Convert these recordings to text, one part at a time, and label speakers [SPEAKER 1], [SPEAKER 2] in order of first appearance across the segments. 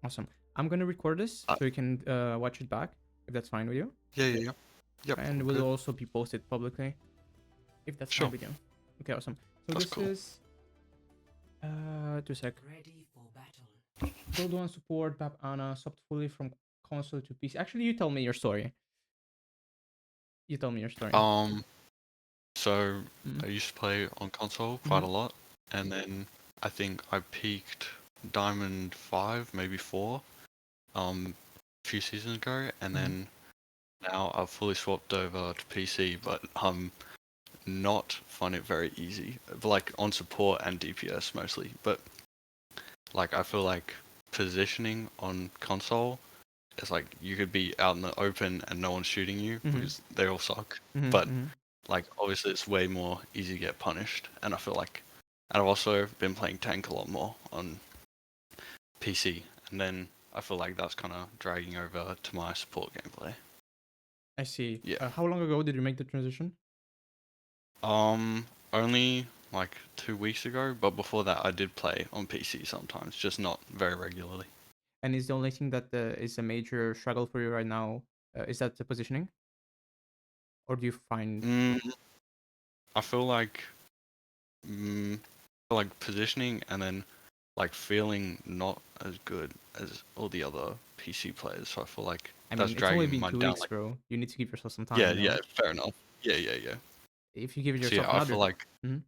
[SPEAKER 1] Awesome. I'm gonna record this
[SPEAKER 2] Uh,
[SPEAKER 1] so you can watch it back if that's fine with you,
[SPEAKER 2] yeah, yeah, yeah. Yep,
[SPEAKER 1] and
[SPEAKER 2] all
[SPEAKER 1] will
[SPEAKER 2] good.
[SPEAKER 1] also be posted publicly if that's fine
[SPEAKER 2] Sure,
[SPEAKER 1] with you. Okay, awesome. So
[SPEAKER 2] that's
[SPEAKER 1] this
[SPEAKER 2] cool.
[SPEAKER 1] is 2 sec. Gold 1 support, Bap Ana, swapped fully from console to PC. Actually, you tell me your story. You tell me your story.
[SPEAKER 2] Um, so
[SPEAKER 1] Mm-hmm.
[SPEAKER 2] I used to play on console quite
[SPEAKER 1] Mm-hmm.
[SPEAKER 2] a lot, and then I think I peaked Diamond 5, maybe 4, a few seasons ago, and
[SPEAKER 1] Mm-hmm.
[SPEAKER 2] then now I've fully swapped over to PC, but not find it very easy. Like on support and DPS mostly, but like I feel like positioning on console, it's like you could be out in the open and no one's shooting you
[SPEAKER 1] Mm-hmm.
[SPEAKER 2] because they all suck. But
[SPEAKER 1] Mm-hmm.
[SPEAKER 2] like obviously it's way more easy to get punished, and I feel like, and I've also been playing tank a lot more on PC, and then I feel like that's kind of dragging over to my support gameplay.
[SPEAKER 1] I see.
[SPEAKER 2] Yeah.
[SPEAKER 1] How long ago did you make the transition?
[SPEAKER 2] Only like 2 weeks ago, but before that I did play on PC sometimes, just not very regularly.
[SPEAKER 1] And is the only thing that is a major struggle for you right now is that the positioning, or do you find?
[SPEAKER 2] Mm, I feel like mm, like positioning and then like feeling not as good as all the other PC players. So I feel like
[SPEAKER 1] I
[SPEAKER 2] that's
[SPEAKER 1] mean, it's only
[SPEAKER 2] dragging
[SPEAKER 1] been
[SPEAKER 2] my
[SPEAKER 1] two
[SPEAKER 2] down.
[SPEAKER 1] weeks,
[SPEAKER 2] Like
[SPEAKER 1] bro. You need to give yourself some time,
[SPEAKER 2] yeah,
[SPEAKER 1] you
[SPEAKER 2] yeah,
[SPEAKER 1] know.
[SPEAKER 2] fair enough. Yeah, yeah, yeah.
[SPEAKER 1] If you give
[SPEAKER 2] So
[SPEAKER 1] yourself
[SPEAKER 2] yeah, I
[SPEAKER 1] another,
[SPEAKER 2] feel like
[SPEAKER 1] Mhm.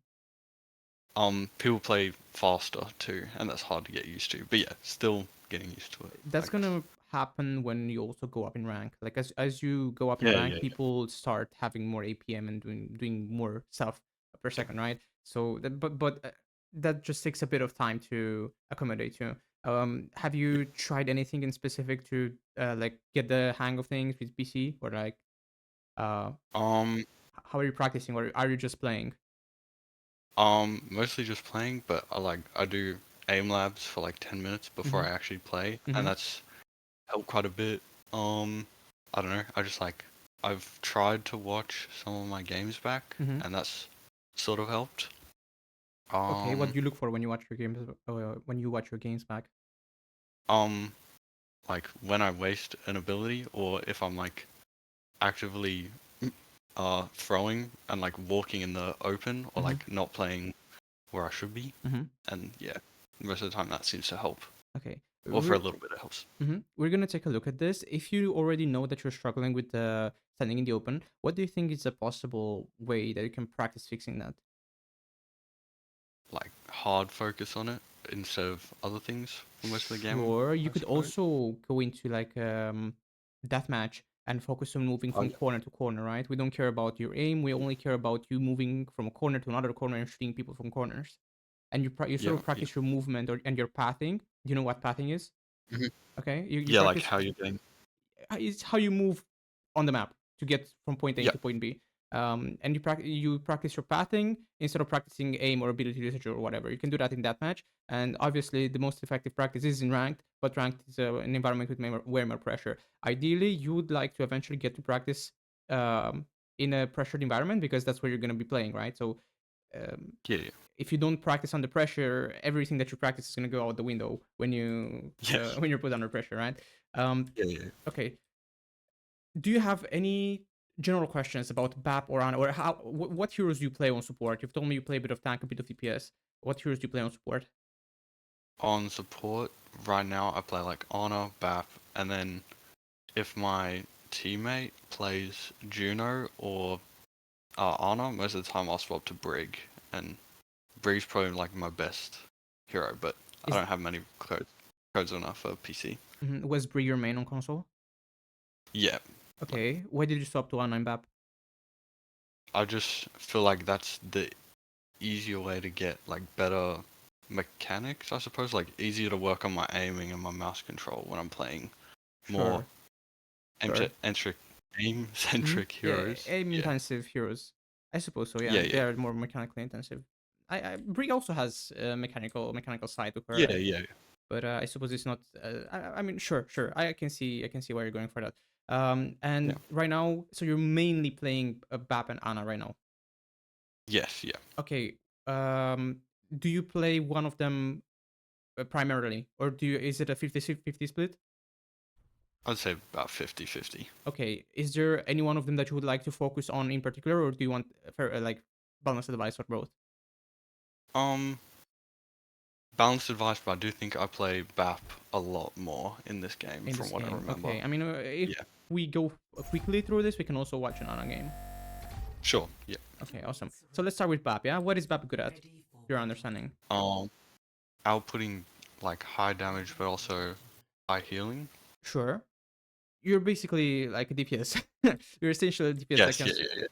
[SPEAKER 2] people play faster too, and that's hard to get used to. But yeah, still getting used to it, I
[SPEAKER 1] That's
[SPEAKER 2] guess.
[SPEAKER 1] gonna happen when you also go up in rank. Like as you go up in
[SPEAKER 2] Yeah,
[SPEAKER 1] rank,
[SPEAKER 2] yeah,
[SPEAKER 1] people start having more APM and doing more stuff per
[SPEAKER 2] yeah.
[SPEAKER 1] second, right? So but that just takes a bit of time to accommodate to. Have
[SPEAKER 2] Yeah.
[SPEAKER 1] you tried anything in specific to like get the hang of things with PC, or like uh how are you practicing, or are you just playing?
[SPEAKER 2] Mostly just playing, but I do aim labs for like 10 minutes before
[SPEAKER 1] Mm-hmm.
[SPEAKER 2] I actually play, and
[SPEAKER 1] Mm-hmm.
[SPEAKER 2] that's helped quite a bit. I don't know. I just like I've tried to watch some of my games back,
[SPEAKER 1] Mm-hmm.
[SPEAKER 2] and that's sort of helped.
[SPEAKER 1] Okay, what
[SPEAKER 2] Um,
[SPEAKER 1] do you look for when you watch your games? When you watch your games back?
[SPEAKER 2] um, like when I waste an ability, or if I'm like actively throwing and like walking in the open, or
[SPEAKER 1] Mm-hmm.
[SPEAKER 2] like not playing where I should be,
[SPEAKER 1] Mm-hmm.
[SPEAKER 2] and yeah, most of the time that seems to help.
[SPEAKER 1] Okay.
[SPEAKER 2] Or for a little bit it helps.
[SPEAKER 1] We're gonna take a look at this. If you already know that you're struggling with standing in the open, what do you think is a possible way that you can practice fixing that?
[SPEAKER 2] Like hard focus on it instead of other things for most of the game,
[SPEAKER 1] Sure, you
[SPEAKER 2] I
[SPEAKER 1] could
[SPEAKER 2] suppose.
[SPEAKER 1] also go into like deathmatch and focus on moving
[SPEAKER 2] Oh
[SPEAKER 1] from
[SPEAKER 2] yeah.
[SPEAKER 1] corner to corner, right? We don't care about your aim. We only care about you moving from a corner to another corner and shooting people from corners. And you sort
[SPEAKER 2] Yeah,
[SPEAKER 1] of
[SPEAKER 2] yeah.
[SPEAKER 1] practice your movement and your pathing. Do you know what pathing is?
[SPEAKER 2] Mhm.
[SPEAKER 1] Okay, you
[SPEAKER 2] Yeah, like
[SPEAKER 1] practice
[SPEAKER 2] how you're doing.
[SPEAKER 1] it's how you move on the map to get from point A
[SPEAKER 2] Yeah,
[SPEAKER 1] to point B. And you practice your pathing instead of practicing aim or ability usage or whatever. You can do that in that match. And obviously, the most effective practice is in ranked, but ranked is an environment with way more pressure. Ideally, you would like to eventually get to practice um, in a pressured environment because that's where you're going to be playing, right? So um,
[SPEAKER 2] yeah, yeah.
[SPEAKER 1] if you don't practice under pressure, everything that you practice is going to go out the window
[SPEAKER 2] Yeah,
[SPEAKER 1] when you're put under pressure, right? Um,
[SPEAKER 2] yeah, yeah.
[SPEAKER 1] okay, do you have any general questions about BAP or Ana, or what heroes do you play on support? You've told me you play a bit of tank, a bit of DPS. What heroes do you play on support?
[SPEAKER 2] On support, right now I play like Honor, BAP, and then if my teammate plays Juno or Honor, most of the time I'll swap to Brig, and Brig's probably like my best hero, but I
[SPEAKER 1] Is
[SPEAKER 2] don't have many codes enough for PC.
[SPEAKER 1] Was Bri your main on console?
[SPEAKER 2] Yeah, like
[SPEAKER 1] Okay, why did you swap to Ana and BAP?
[SPEAKER 2] I just feel like that's the easier way to get like better mechanics, I suppose, like easier to work on my aiming and my mouse control when I'm playing more
[SPEAKER 1] Sure, sure.
[SPEAKER 2] aim centric
[SPEAKER 1] Yeah,
[SPEAKER 2] heroes.
[SPEAKER 1] aim
[SPEAKER 2] Yeah.
[SPEAKER 1] intensive heroes. I suppose so.
[SPEAKER 2] Yeah,
[SPEAKER 1] Yeah,
[SPEAKER 2] yeah.
[SPEAKER 1] they are more mechanically intensive. Bri also has a mechanical side to her,
[SPEAKER 2] Yeah, yeah.
[SPEAKER 1] but I suppose it's not. I mean, sure. I can see why you're going for that.
[SPEAKER 2] Yeah.
[SPEAKER 1] And right now, so you're mainly playing BAP and Ana right now.
[SPEAKER 2] Yes, yeah.
[SPEAKER 1] Okay. Um, do you play one of them primarily, or is it a 50-50 split?
[SPEAKER 2] I'd say about 50-50.
[SPEAKER 1] Okay, is there any one of them that you would like to focus on in particular, or do you want like balanced advice for both?
[SPEAKER 2] Um, Balanced advice, but I do think I play BAP a lot more in this game
[SPEAKER 1] In
[SPEAKER 2] from
[SPEAKER 1] this
[SPEAKER 2] what I
[SPEAKER 1] game?
[SPEAKER 2] remember.
[SPEAKER 1] Okay, I mean, if
[SPEAKER 2] Yeah,
[SPEAKER 1] we go quickly through this, we can also watch another game.
[SPEAKER 2] sure. Yeah.
[SPEAKER 1] Okay, awesome. So let's start with BAP. Yeah, what is BAP good at? Your understanding.
[SPEAKER 2] Outputting like high damage, but also high healing.
[SPEAKER 1] Sure. You're basically like a DPS. You're essentially a DPS that
[SPEAKER 2] Yes.
[SPEAKER 1] can.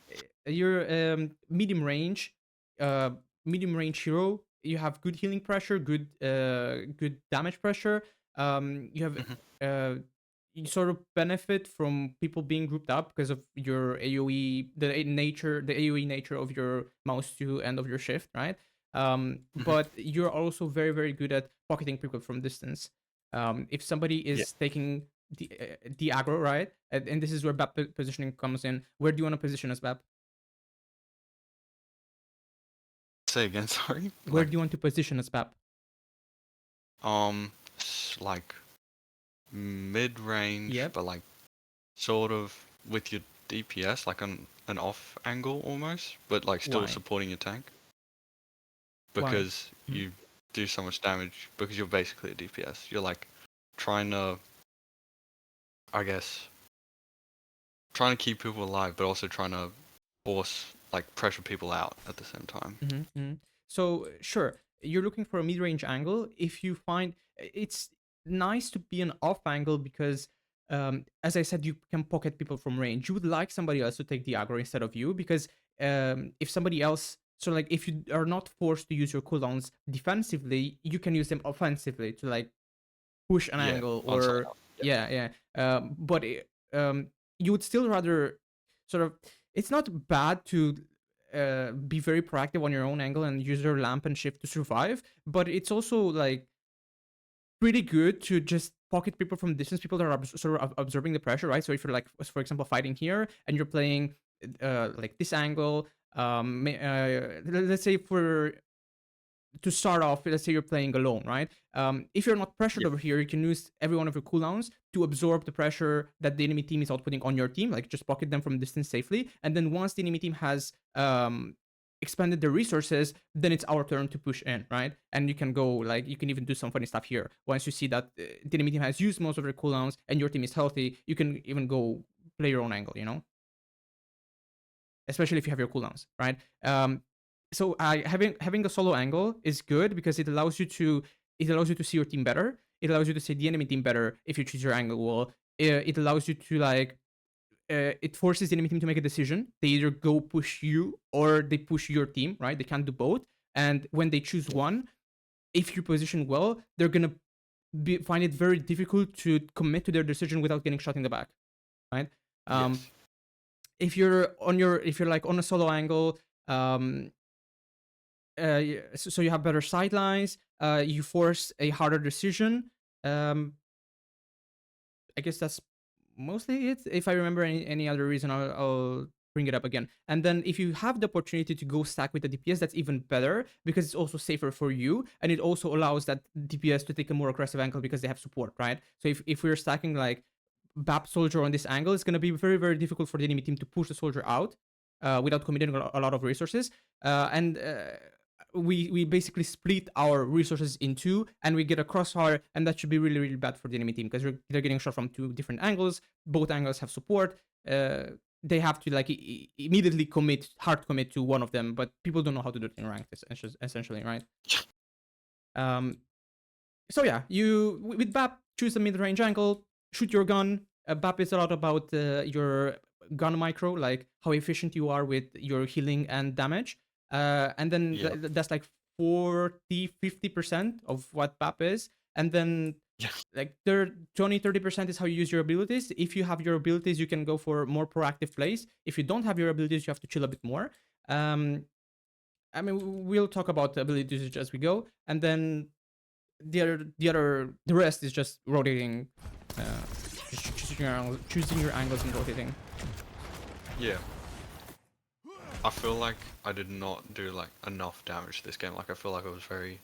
[SPEAKER 2] Yeah.
[SPEAKER 1] You're medium range, uh, medium range hero. You have good healing pressure, good damage pressure. You have
[SPEAKER 2] Mhm.
[SPEAKER 1] you sort of benefit from people being grouped up because of your AOE, the AOE nature of your mouse 2 and of your shift, right?
[SPEAKER 2] Mhm.
[SPEAKER 1] But you're also very, very good at pocketing people from distance. If somebody
[SPEAKER 2] Yeah.
[SPEAKER 1] is taking the aggro, right? And this is where BAP positioning comes in. Where do you want to position as BAP?
[SPEAKER 2] Say again. Sorry.
[SPEAKER 1] Where do you want to position as BAP?
[SPEAKER 2] Like mid range,
[SPEAKER 1] Yep.
[SPEAKER 2] but like sort of with your DPS, like an off angle almost, but like still
[SPEAKER 1] Why?
[SPEAKER 2] supporting your tank
[SPEAKER 1] Why?
[SPEAKER 2] because
[SPEAKER 1] Mhm.
[SPEAKER 2] you do so much damage because you're basically a DPS. You're like trying to, I guess, trying to keep people alive, but also trying to force like pressure people out at the same time.
[SPEAKER 1] So sure, you're looking for a mid-range angle. If you find it's nice to be an off angle because, as I said, you can pocket people from range. You would like somebody else to take the aggro instead of you because if somebody else, so like if you are not forced to use your cooldowns defensively, you can use them offensively to like push an
[SPEAKER 2] Yeah,
[SPEAKER 1] angle
[SPEAKER 2] on someone
[SPEAKER 1] or
[SPEAKER 2] else. Yeah.
[SPEAKER 1] yeah. But you would still rather sort of, it's not bad to be very proactive on your own angle and use your lamp and shift to survive, but it's also like pretty good to just pocket people from distance, people that are sort of observing the pressure, right? So if you're like, for example, fighting here and you're playing like this angle, let's say for to start off, let's say you're playing alone, right? If you're not pressured
[SPEAKER 2] Yeah.
[SPEAKER 1] over here, you can use every one of your cooldowns to absorb the pressure that the enemy team is outputting on your team, like just pocket them from distance safely. And then once the enemy team has expanded their resources, then it's our turn to push in, right? And you can go, like, you can even do some funny stuff here. Once you see that the enemy team has used most of their cooldowns and your team is healthy, you can even go play your own angle, you know? Especially if you have your cooldowns, right? So having a solo angle is good because it allows you to see your team better. It allows you to see the enemy team better if you choose your angle well. It allows you to like it forces the enemy team to make a decision. They either go push you or they push your team, right? They can't do both. And when they choose one, if you position well, they're gonna find it very difficult to commit to their decision without getting shot in the back, right? Um,
[SPEAKER 2] Yes.
[SPEAKER 1] if you're like on a solo angle, um, so you have better sidelines. You force a harder decision. Um, I guess that's mostly it. If I remember any other reason, I'll bring it up again. And then if you have the opportunity to go stack with the DPS, that's even better because it's also safer for you, and it also allows that DPS to take a more aggressive angle because they have support, right? So if we're stacking like BAP soldier on this angle, it's going to be very, very difficult for the enemy team to push the soldier out without committing a lot of resources. And we basically split our resources in two, and we get a crossfire, and that should be really, really bad for the enemy team because they're getting shot from two different angles. Both angles have support. They have to like immediately hard commit to one of them, but people don't know how to do it in ranked, essentially, right? Um, so yeah, you with BAP choose a mid-range angle, shoot your gun. BAP is a lot about your gun micro, like how efficient you are with your healing and damage. And then
[SPEAKER 2] Yeah.
[SPEAKER 1] that's like 40-50% of what BAP is. And then
[SPEAKER 2] Yeah.
[SPEAKER 1] like 20-30% is how you use your abilities. If you have your abilities, you can go for more proactive plays. If you don't have your abilities, you have to chill a bit more. I mean, we'll talk about the abilities as we go. And then the rest is just rotating, uh, just choosing your angles and rotating.
[SPEAKER 2] Yeah. I feel like I did not do like enough damage this game. Like I feel like I was very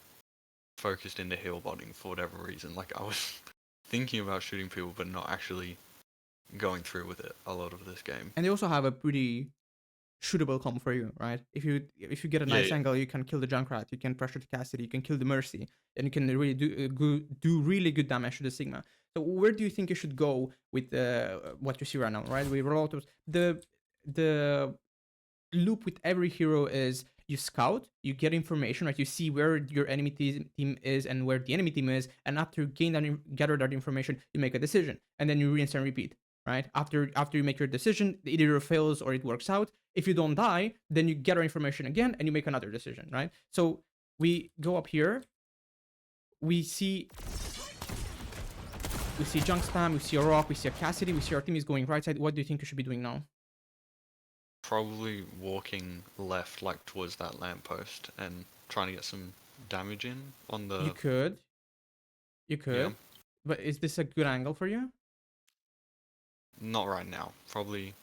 [SPEAKER 2] focused into heal botting for whatever reason. Like I was thinking about shooting people, but not actually going through with it a lot of this game.
[SPEAKER 1] And they also have a pretty shootable comp for you, right? If you get a
[SPEAKER 2] Yeah,
[SPEAKER 1] nice
[SPEAKER 2] yeah.
[SPEAKER 1] angle, you can kill the Junkrat, you can pressure the Cassidy, you can kill the Mercy, and you can really do really good damage to the Sigma. So where do you think you should go with what you see right now, right? We roll out the loop with every hero is you scout, you get information, right? You see where your enemy team is and where the enemy team is, and after you gain that, gather that information, you make a decision, and then you rinse and repeat, right? After you make your decision, it either fails or it works out. If you don't die, then you gather information again and you make another decision, right? So we go up here, we see Junk Spam, we see a Rock, we see a Cassidy, we see our team is going right side. What do you think you should be doing now?
[SPEAKER 2] Probably walking left, like towards that lamppost, and trying to get some damage in on the.
[SPEAKER 1] You could,
[SPEAKER 2] Yeah.
[SPEAKER 1] but is this a good angle for you?
[SPEAKER 2] Not right now. Probably.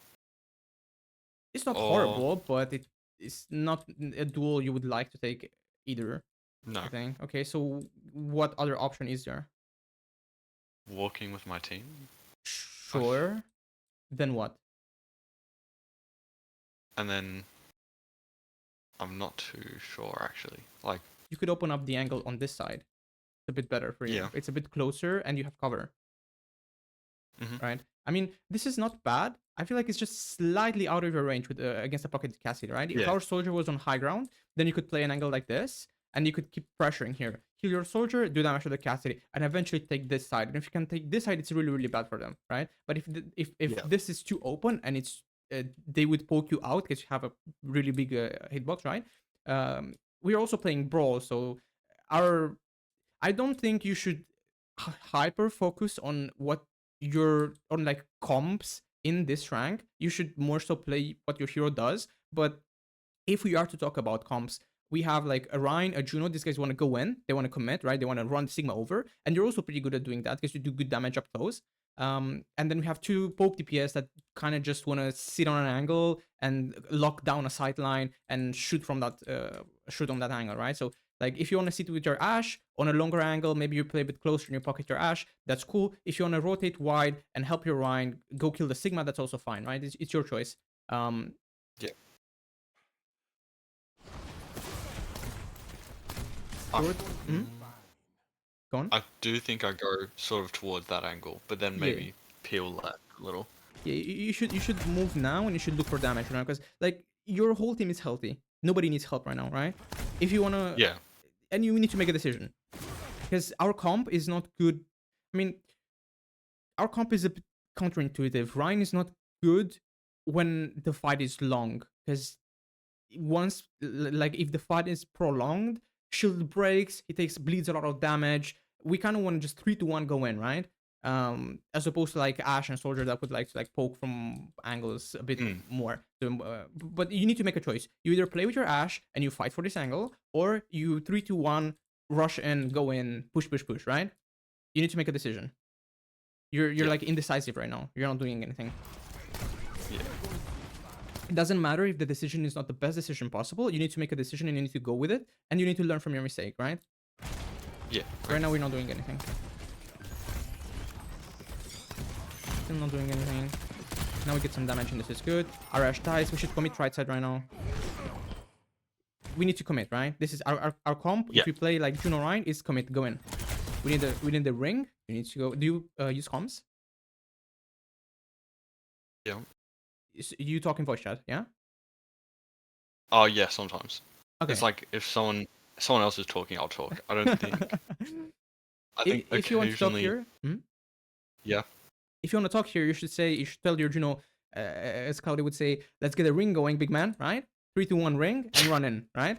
[SPEAKER 1] It's not
[SPEAKER 2] Or
[SPEAKER 1] horrible, but it's not a duel you would like to take either.
[SPEAKER 2] no.
[SPEAKER 1] I think. Okay, so what other option is there?
[SPEAKER 2] Walking with my team.
[SPEAKER 1] Sure. Then what?
[SPEAKER 2] And then I'm not too sure actually. Like
[SPEAKER 1] You could open up the angle on this side. It's a bit better for you.
[SPEAKER 2] Yeah.
[SPEAKER 1] It's a bit closer and you have cover.
[SPEAKER 2] Mhm.
[SPEAKER 1] Right? I mean, this is not bad. I feel like it's just slightly out of your range with against a pocket Cassidy, right? If
[SPEAKER 2] Yeah.
[SPEAKER 1] our soldier was on high ground, then you could play an angle like this, and you could keep pressuring here. Kill your soldier, do damage to the Cassidy, and eventually take this side. And if you can take this side, it's really, really bad for them, right? But if
[SPEAKER 2] Yeah.
[SPEAKER 1] this is too open and it's they would poke you out because you have a really big hitbox, right? We're also playing Brawl, so I don't think you should hyper focus on what your on like comps in this rank. You should more so play what your hero does. But if we are to talk about comps, we have like a Ryan, a Juno. These guys want to go in, they want to commit, right? They want to run Sigma over, and you're also pretty good at doing that because you do good damage up close. And then we have two Poke DPS that kind of just want to sit on an angle and lock down a sight line and shoot from that shoot on that angle, right? So like if you want to sit with your Ashe on a longer angle, maybe you play a bit closer and you pocket your Ashe, that's cool. If you want to rotate wide and help your Ryan go kill the Sigma, that's also fine, right? It's your choice.
[SPEAKER 2] Yeah.
[SPEAKER 1] Good. Go on.
[SPEAKER 2] I do think I go sort of towards that angle, but then maybe peel left a little.
[SPEAKER 1] Yeah, you should move now and you should look for damage right now because like your whole team is healthy. Nobody needs help right now, right? If you wanna,
[SPEAKER 2] Yeah.
[SPEAKER 1] and you need to make a decision because our comp is not good. I mean, our comp is a bit counterintuitive. Ryan is not good when the fight is long because once like if the fight is prolonged, shield breaks, he bleeds a lot of damage. We kind of want to just 3-1 go in, right? As opposed to like Ashe and Soldier that would like to like poke from angles a bit more. So, but you need to make a choice. You either play with your Ashe and you fight for this angle, or you 3-2-1 rush in, go in, push, right? You need to make a decision. You're like indecisive right now. You're not doing anything.
[SPEAKER 2] Yeah.
[SPEAKER 1] It doesn't matter if the decision is not the best decision possible. You need to make a decision and you need to go with it, and you need to learn from your mistake, right?
[SPEAKER 2] Yeah.
[SPEAKER 1] Right now we're not doing anything. Still not doing anything. Now we get some damage and this is good. Our Ashe dies. We should commit right side right now. We need to commit, right? This is our comp.
[SPEAKER 2] Yeah.
[SPEAKER 1] If we play like Juno Ryan, is commit, go in. We need the ring. You need to go. Do you use comms?
[SPEAKER 2] Yeah.
[SPEAKER 1] You talk in voice chat, yeah?
[SPEAKER 2] Oh yeah, sometimes.
[SPEAKER 1] Okay.
[SPEAKER 2] It's like if someone else is talking, I'll talk. I don't think. I think
[SPEAKER 1] if you want to talk
[SPEAKER 2] occasionally.
[SPEAKER 1] here,
[SPEAKER 2] Yeah.
[SPEAKER 1] if you want to talk here, you should tell your Juno, as Cloudy would say, let's get a ring going, big man, right? 3-2-1 ring and run in, right?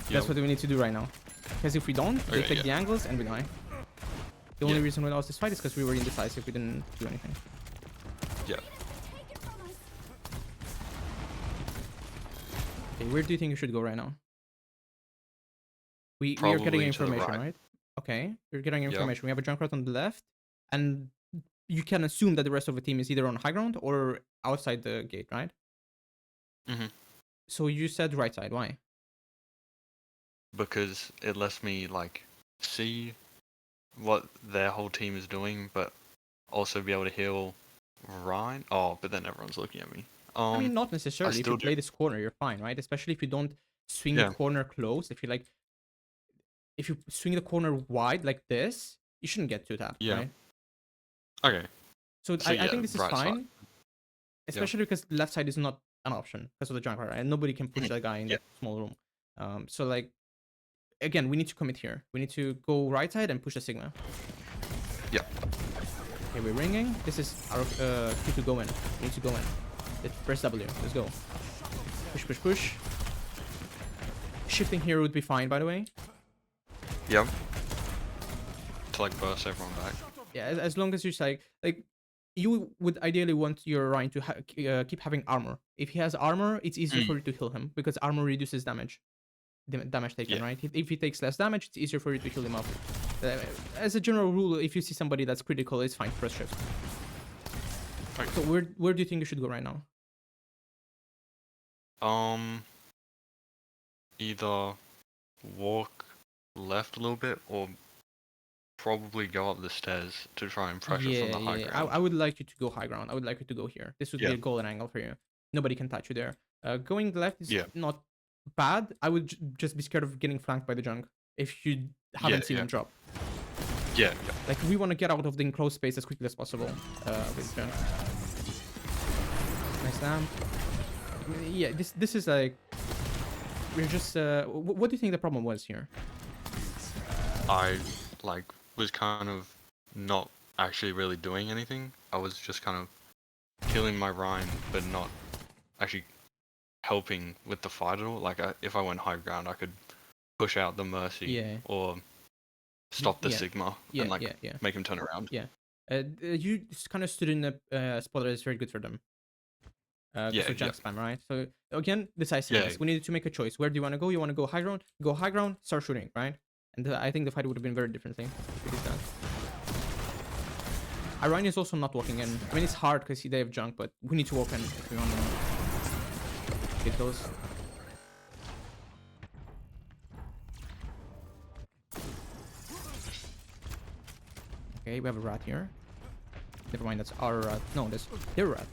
[SPEAKER 1] That's what we need to do right now. Because if we don't, they take the angles and we die. The only reason we lost this fight is because we were indecisive. We didn't do anything.
[SPEAKER 2] Yeah.
[SPEAKER 1] Okay, where do you think you should go right now? We are
[SPEAKER 2] Probably
[SPEAKER 1] getting
[SPEAKER 2] to the
[SPEAKER 1] information,
[SPEAKER 2] right.
[SPEAKER 1] right? Okay, we're getting information. We have a Junkrat on the left, and you can assume that the rest of the team is either on high ground or outside the gate, right?
[SPEAKER 2] Mhm.
[SPEAKER 1] So you said right side. Why?
[SPEAKER 2] because it lets me like see what their whole team is doing, but also be able to heal Ryan. Oh, but then everyone's looking at me.
[SPEAKER 1] I mean, not
[SPEAKER 2] I
[SPEAKER 1] necessarily. If you
[SPEAKER 2] still do.
[SPEAKER 1] play this corner, you're fine, right? Especially if you don't swing the
[SPEAKER 2] Yeah.
[SPEAKER 1] corner close. If you swing the corner wide like this, you shouldn't get to that,
[SPEAKER 2] Yeah.
[SPEAKER 1] right?
[SPEAKER 2] Okay.
[SPEAKER 1] So
[SPEAKER 2] So
[SPEAKER 1] I
[SPEAKER 2] yeah,
[SPEAKER 1] think this is
[SPEAKER 2] right side.
[SPEAKER 1] fine, especially because left side is not an option because of the junk, right? And nobody can push that guy in
[SPEAKER 2] Yeah.
[SPEAKER 1] that small room. So like, again, we need to commit here. We need to go right side and push the Sigma.
[SPEAKER 2] Yeah.
[SPEAKER 1] Okay, we're ringing. This is our cue to go in. We need to go in. Let's press W. Let's go. Push, push, push. Shifting here would be fine, by the way.
[SPEAKER 2] Yeah. To like burst everyone back.
[SPEAKER 1] Yeah, as long as you're like you would ideally want your Ryan to keep having armor. If he has armor, it's easier for you to heal him because armor reduces damage. Damage taken,
[SPEAKER 2] Yeah.
[SPEAKER 1] right? If he takes less damage, it's easier for you to heal him up. As a general rule, if you see somebody that's critical, it's fine to press shift.
[SPEAKER 2] Okay.
[SPEAKER 1] So where do you think you should go right now?
[SPEAKER 2] Either walk left a little bit or probably go up the stairs to try and pressure from the high ground.
[SPEAKER 1] I would like you to go high ground. I would like you to go here. This would be a golden angle for you. Nobody can touch you there. Going left is not bad. I would just be scared of getting flanked by the junk if you haven't seen him drop.
[SPEAKER 2] Yeah.
[SPEAKER 1] Like we want to get out of the enclosed space as quickly as possible with junk. Nice lamp. Yeah, this is like we're just. What do you think the problem was here?
[SPEAKER 2] I like was kind of not actually really doing anything. I was just kind of killing my Ryan, but not actually helping with the fight at all. Like if I went high ground, I could push out the Mercy or stop the Sigma and like make him turn around.
[SPEAKER 1] Yeah. You just kind of stood in a spot that is very good for them. So junk spam, right? So again, decisiveness. We needed to make a choice. Where do you want to go? You want to go high ground? Go high ground, start shooting, right? And I think the fight would have been very differently if we did that. Orion is also not walking in. I mean, it's hard because they have junk, but we need to walk in if we want to get those. Okay, we have a rat here. Never mind, that's our rat. No, that's their rat.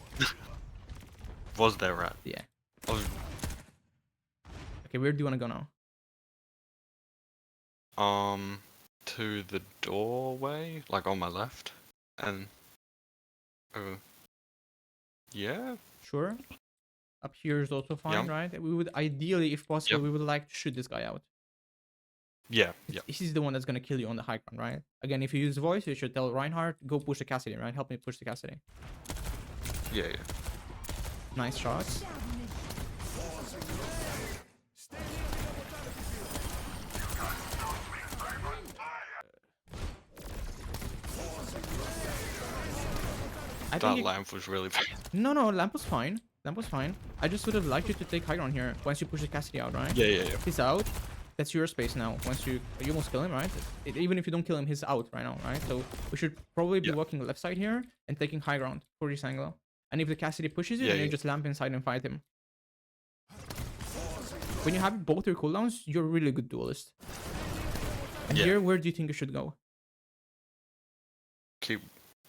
[SPEAKER 2] Was there rat?
[SPEAKER 1] Yeah.
[SPEAKER 2] Oh.
[SPEAKER 1] Okay, where do you want to go now?
[SPEAKER 2] To the doorway, like on my left, and yeah.
[SPEAKER 1] Sure. Up here is also fine, right? We would ideally, if possible, we would like to shoot this guy out.
[SPEAKER 2] Yeah.
[SPEAKER 1] He's the one that's gonna kill you on the high ground, right? Again, if you use voice, you should tell Reinhardt, go push the Cassidy, right? Help me push the Cassidy.
[SPEAKER 2] Yeah.
[SPEAKER 1] Nice shots.
[SPEAKER 2] That lamp was really bad.
[SPEAKER 1] No, lamp was fine. Lamp was fine. I just would have liked you to take high ground here once you push the Cassidy out, right?
[SPEAKER 2] Yeah.
[SPEAKER 1] He's out. That's your space now. Once you almost kill him, right? Even if you don't kill him, he's out right now, right? So we should probably be walking left side here and taking high ground for this angle. And if the Cassidy pushes you, then you just lamp inside and fight him. When you have both your cooldowns, you're a really good duelist. And here, where do you think you should go?
[SPEAKER 2] Keep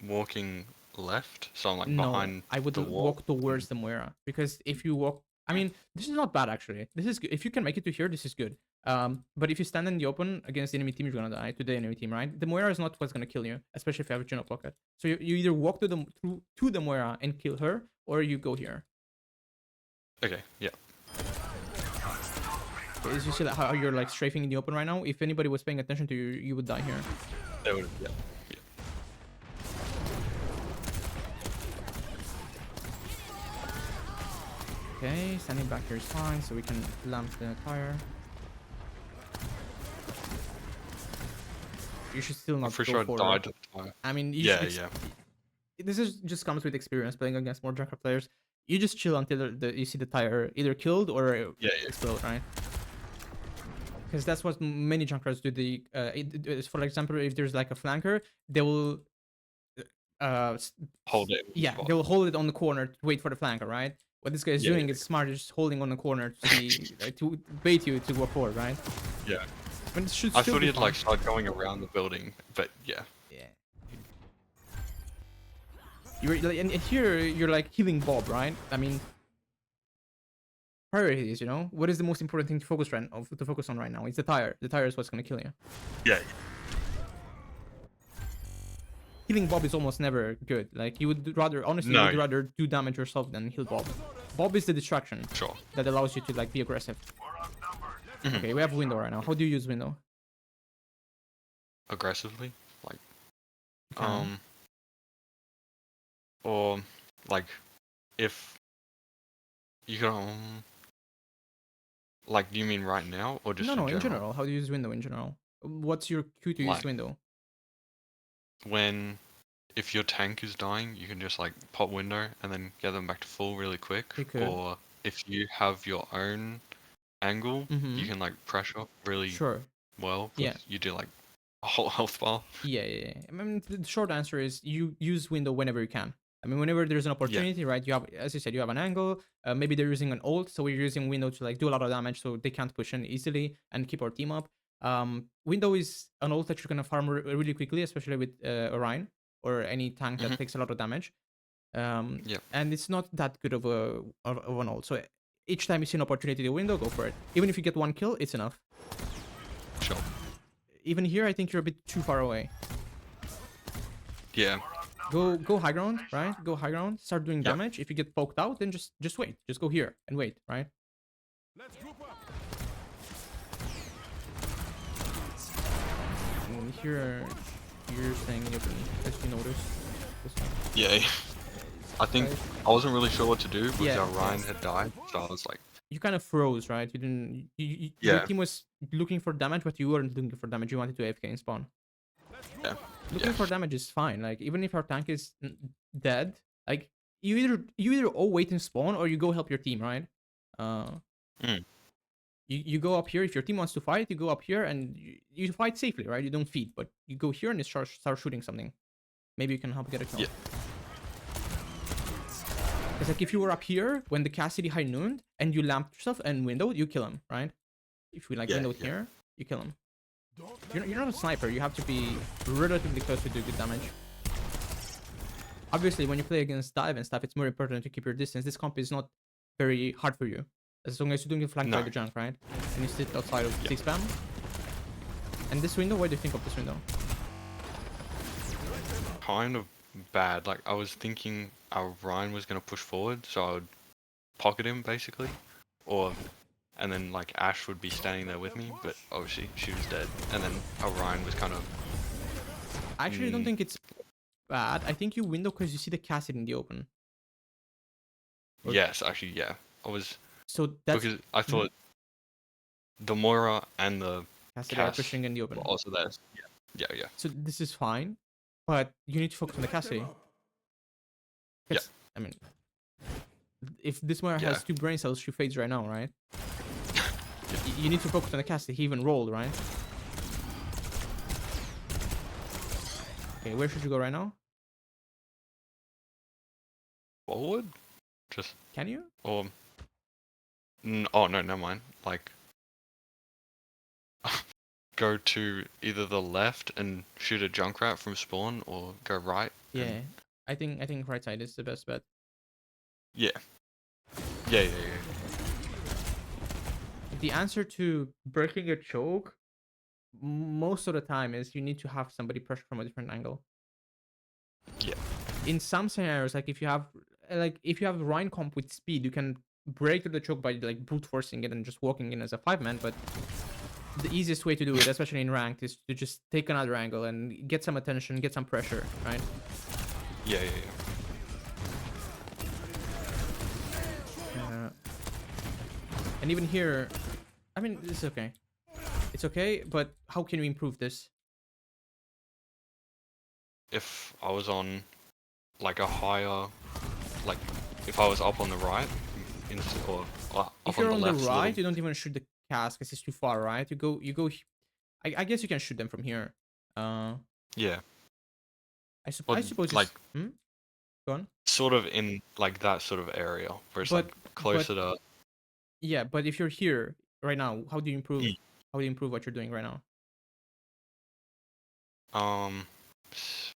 [SPEAKER 2] walking left, so I'm like behind.
[SPEAKER 1] I would walk towards the Moira, because if you walk, I mean, this is not bad actually. This is good. If you can make it to here, this is good. But if you stand in the open against the enemy team, you're gonna die to the enemy team, right? The Moira is not what's gonna kill you, especially if you have a Juno pocket. So you either walk to the Moira and kill her, or you go here.
[SPEAKER 2] Okay. Yeah.
[SPEAKER 1] Is you see how you're like strafing in the open right now? If anybody was paying attention to you, you would die here.
[SPEAKER 2] They would. Yeah.
[SPEAKER 1] Okay, standing back here is fine, so we can lamp the tire. You should still not go forward.
[SPEAKER 2] I died.
[SPEAKER 1] I mean, this is just comes with experience playing against more Junker players. You just chill until you see the tire either killed or explode, right? Because that's what many Junkers do. For example, if there's like a flanker, they will
[SPEAKER 2] hold it.
[SPEAKER 1] Yeah, they will hold it on the corner to wait for the flanker, right? What this guy is
[SPEAKER 2] Yeah,
[SPEAKER 1] doing is smart, just holding on the corner to see, to bait you to go forward, right?
[SPEAKER 2] yeah.
[SPEAKER 1] But it should
[SPEAKER 2] I
[SPEAKER 1] still
[SPEAKER 2] thought
[SPEAKER 1] be
[SPEAKER 2] he'd
[SPEAKER 1] fun.
[SPEAKER 2] like start going around the building, but yeah.
[SPEAKER 1] Yeah. You're like, and here you're like healing Bob, right? I mean, priorities. You know, what is the most important thing to focus on right now? It's the tire. The tire is what's gonna kill you.
[SPEAKER 2] Yeah.
[SPEAKER 1] Healing Bob is almost never good. Like you would rather, honestly, you
[SPEAKER 2] No.
[SPEAKER 1] would rather do damage yourself than heal Bob. Bob is the distraction
[SPEAKER 2] Sure.
[SPEAKER 1] that allows you to like be aggressive.
[SPEAKER 2] Mhm.
[SPEAKER 1] Okay, we have window right now. How do you use window?
[SPEAKER 2] Aggressively, like
[SPEAKER 1] Okay.
[SPEAKER 2] or like if you can like, do you mean right now or just
[SPEAKER 1] No,
[SPEAKER 2] in
[SPEAKER 1] in
[SPEAKER 2] general?
[SPEAKER 1] general. How do you use window in general? What's your cue to use
[SPEAKER 2] Like
[SPEAKER 1] window?
[SPEAKER 2] when if your tank is dying, you can just like pop window and then get them back to full really quick.
[SPEAKER 1] You could.
[SPEAKER 2] Or if you have your own angle,
[SPEAKER 1] Mm-hmm.
[SPEAKER 2] you can like pressure really
[SPEAKER 1] Sure.
[SPEAKER 2] well
[SPEAKER 1] Yeah.
[SPEAKER 2] because you do like a whole health bar.
[SPEAKER 1] Yeah. I mean, the short answer is you use window whenever you can. I mean, whenever there's an
[SPEAKER 2] Yeah.
[SPEAKER 1] opportunity, right? You have, as you said, you have an angle. Maybe they're using an ult, so we're using window to like do a lot of damage, so they can't push in easily and keep our team up. Window is an ult that you're gonna farm really quickly, especially with Orion or any tank that
[SPEAKER 2] Mhm.
[SPEAKER 1] takes a lot of damage.
[SPEAKER 2] Yeah.
[SPEAKER 1] And it's not that good of an ult. So each time you see an opportunity to window, go for it. Even if you get one kill, it's enough.
[SPEAKER 2] Sure.
[SPEAKER 1] Even here, I think you're a bit too far away.
[SPEAKER 2] Yeah.
[SPEAKER 1] Go high ground, right? Go high ground. Start doing
[SPEAKER 2] Yep.
[SPEAKER 1] damage. If you get poked out, then just wait. Just go here and wait, right? And here, you're staying in the open, as you notice. This one.
[SPEAKER 2] Yeah. I think
[SPEAKER 1] Right.
[SPEAKER 2] I wasn't really sure what to do because
[SPEAKER 1] Yeah,
[SPEAKER 2] Ryan had died, so I was like,
[SPEAKER 1] You kind of froze, right? You didn't. Your
[SPEAKER 2] yeah,
[SPEAKER 1] team was looking for damage, but you weren't looking for damage. You wanted to AFK and spawn.
[SPEAKER 2] yeah,
[SPEAKER 1] Looking
[SPEAKER 2] yeah,
[SPEAKER 1] for damage is fine. Like even if our tank is dead, like you either all wait and spawn or you go help your team, right? Uh,
[SPEAKER 2] Mm.
[SPEAKER 1] you go up here if your team wants to fight. You go up here and you fight safely, right? You don't feed, but you go here and you start shooting something. Maybe you can help get a kill.
[SPEAKER 2] Yeah.
[SPEAKER 1] It's like if you were up here when the Cassidy high nooned and you lamped yourself and windowed, you kill him, right? If we like
[SPEAKER 2] Yeah,
[SPEAKER 1] windowed
[SPEAKER 2] yeah.
[SPEAKER 1] here, you kill him. You're not a sniper. You have to be relatively close to do good damage. Obviously, when you play against dive and stuff, it's more important to keep your distance. This comp is not very hard for you. As long as you don't get flanked by
[SPEAKER 2] No.
[SPEAKER 1] the junk, right? And you sit outside of
[SPEAKER 2] Yeah.
[SPEAKER 1] 6 spam. And this window, what do you think of this window?
[SPEAKER 2] Kind of bad. Like I was thinking Ryan was gonna push forward, so I would pocket him basically, and then like Ash would be standing there with me, but obviously she was dead, and then Orion was kind of
[SPEAKER 1] I actually don't
[SPEAKER 2] Mm.
[SPEAKER 1] think it's bad. I think you window because you see the Cassidy in the open. Or-
[SPEAKER 2] yes, actually yeah. I was
[SPEAKER 1] So that's
[SPEAKER 2] because I thought the Moira and the
[SPEAKER 1] Cassidy are
[SPEAKER 2] Cass
[SPEAKER 1] pushing in the open.
[SPEAKER 2] were also there. Yeah.
[SPEAKER 1] So this is fine, but you need to focus on the Cassidy.
[SPEAKER 2] Yeah.
[SPEAKER 1] I mean, if this Moira
[SPEAKER 2] Yeah.
[SPEAKER 1] has 2 brain cells, she fades right now, right? You need to focus on the Cassidy. He even rolled, right? Okay, where should you go right now?
[SPEAKER 2] Forward, just
[SPEAKER 1] Can you?
[SPEAKER 2] or oh no, never mind. Like go to either the left and shoot a Junkrat from spawn, or go right.
[SPEAKER 1] Yeah.
[SPEAKER 2] and-
[SPEAKER 1] I think right side is the best bet.
[SPEAKER 2] Yeah.
[SPEAKER 1] The answer to breaking a choke most of the time is you need to have somebody pressure from a different angle.
[SPEAKER 2] Yeah.
[SPEAKER 1] In some scenarios, like if you have Rhine comp with speed, you can break through the choke by like brute forcing it and just walking in as a 5-man, but the easiest way to do it, especially in ranked, is to just take another angle and get some attention, get some pressure, right?
[SPEAKER 2] Yeah.
[SPEAKER 1] And even here, I mean, this is okay. It's okay, but how can we improve this?
[SPEAKER 2] If I was on like a higher, like if I was up on the right, or up
[SPEAKER 1] If
[SPEAKER 2] on
[SPEAKER 1] you're
[SPEAKER 2] the
[SPEAKER 1] on the
[SPEAKER 2] left,
[SPEAKER 1] right,
[SPEAKER 2] little,
[SPEAKER 1] you don't even shoot the cast because it's too far, right? You go. I guess you can shoot them from here.
[SPEAKER 2] yeah.
[SPEAKER 1] I
[SPEAKER 2] Well,
[SPEAKER 1] suppose.
[SPEAKER 2] like-
[SPEAKER 1] Hmm? Go on.
[SPEAKER 2] Sort of in like that sort of area where it's
[SPEAKER 1] But
[SPEAKER 2] like closer to.
[SPEAKER 1] yeah, but if you're here right now, how do you improve?
[SPEAKER 2] Mm.
[SPEAKER 1] How do you improve what you're doing right now?
[SPEAKER 2] S-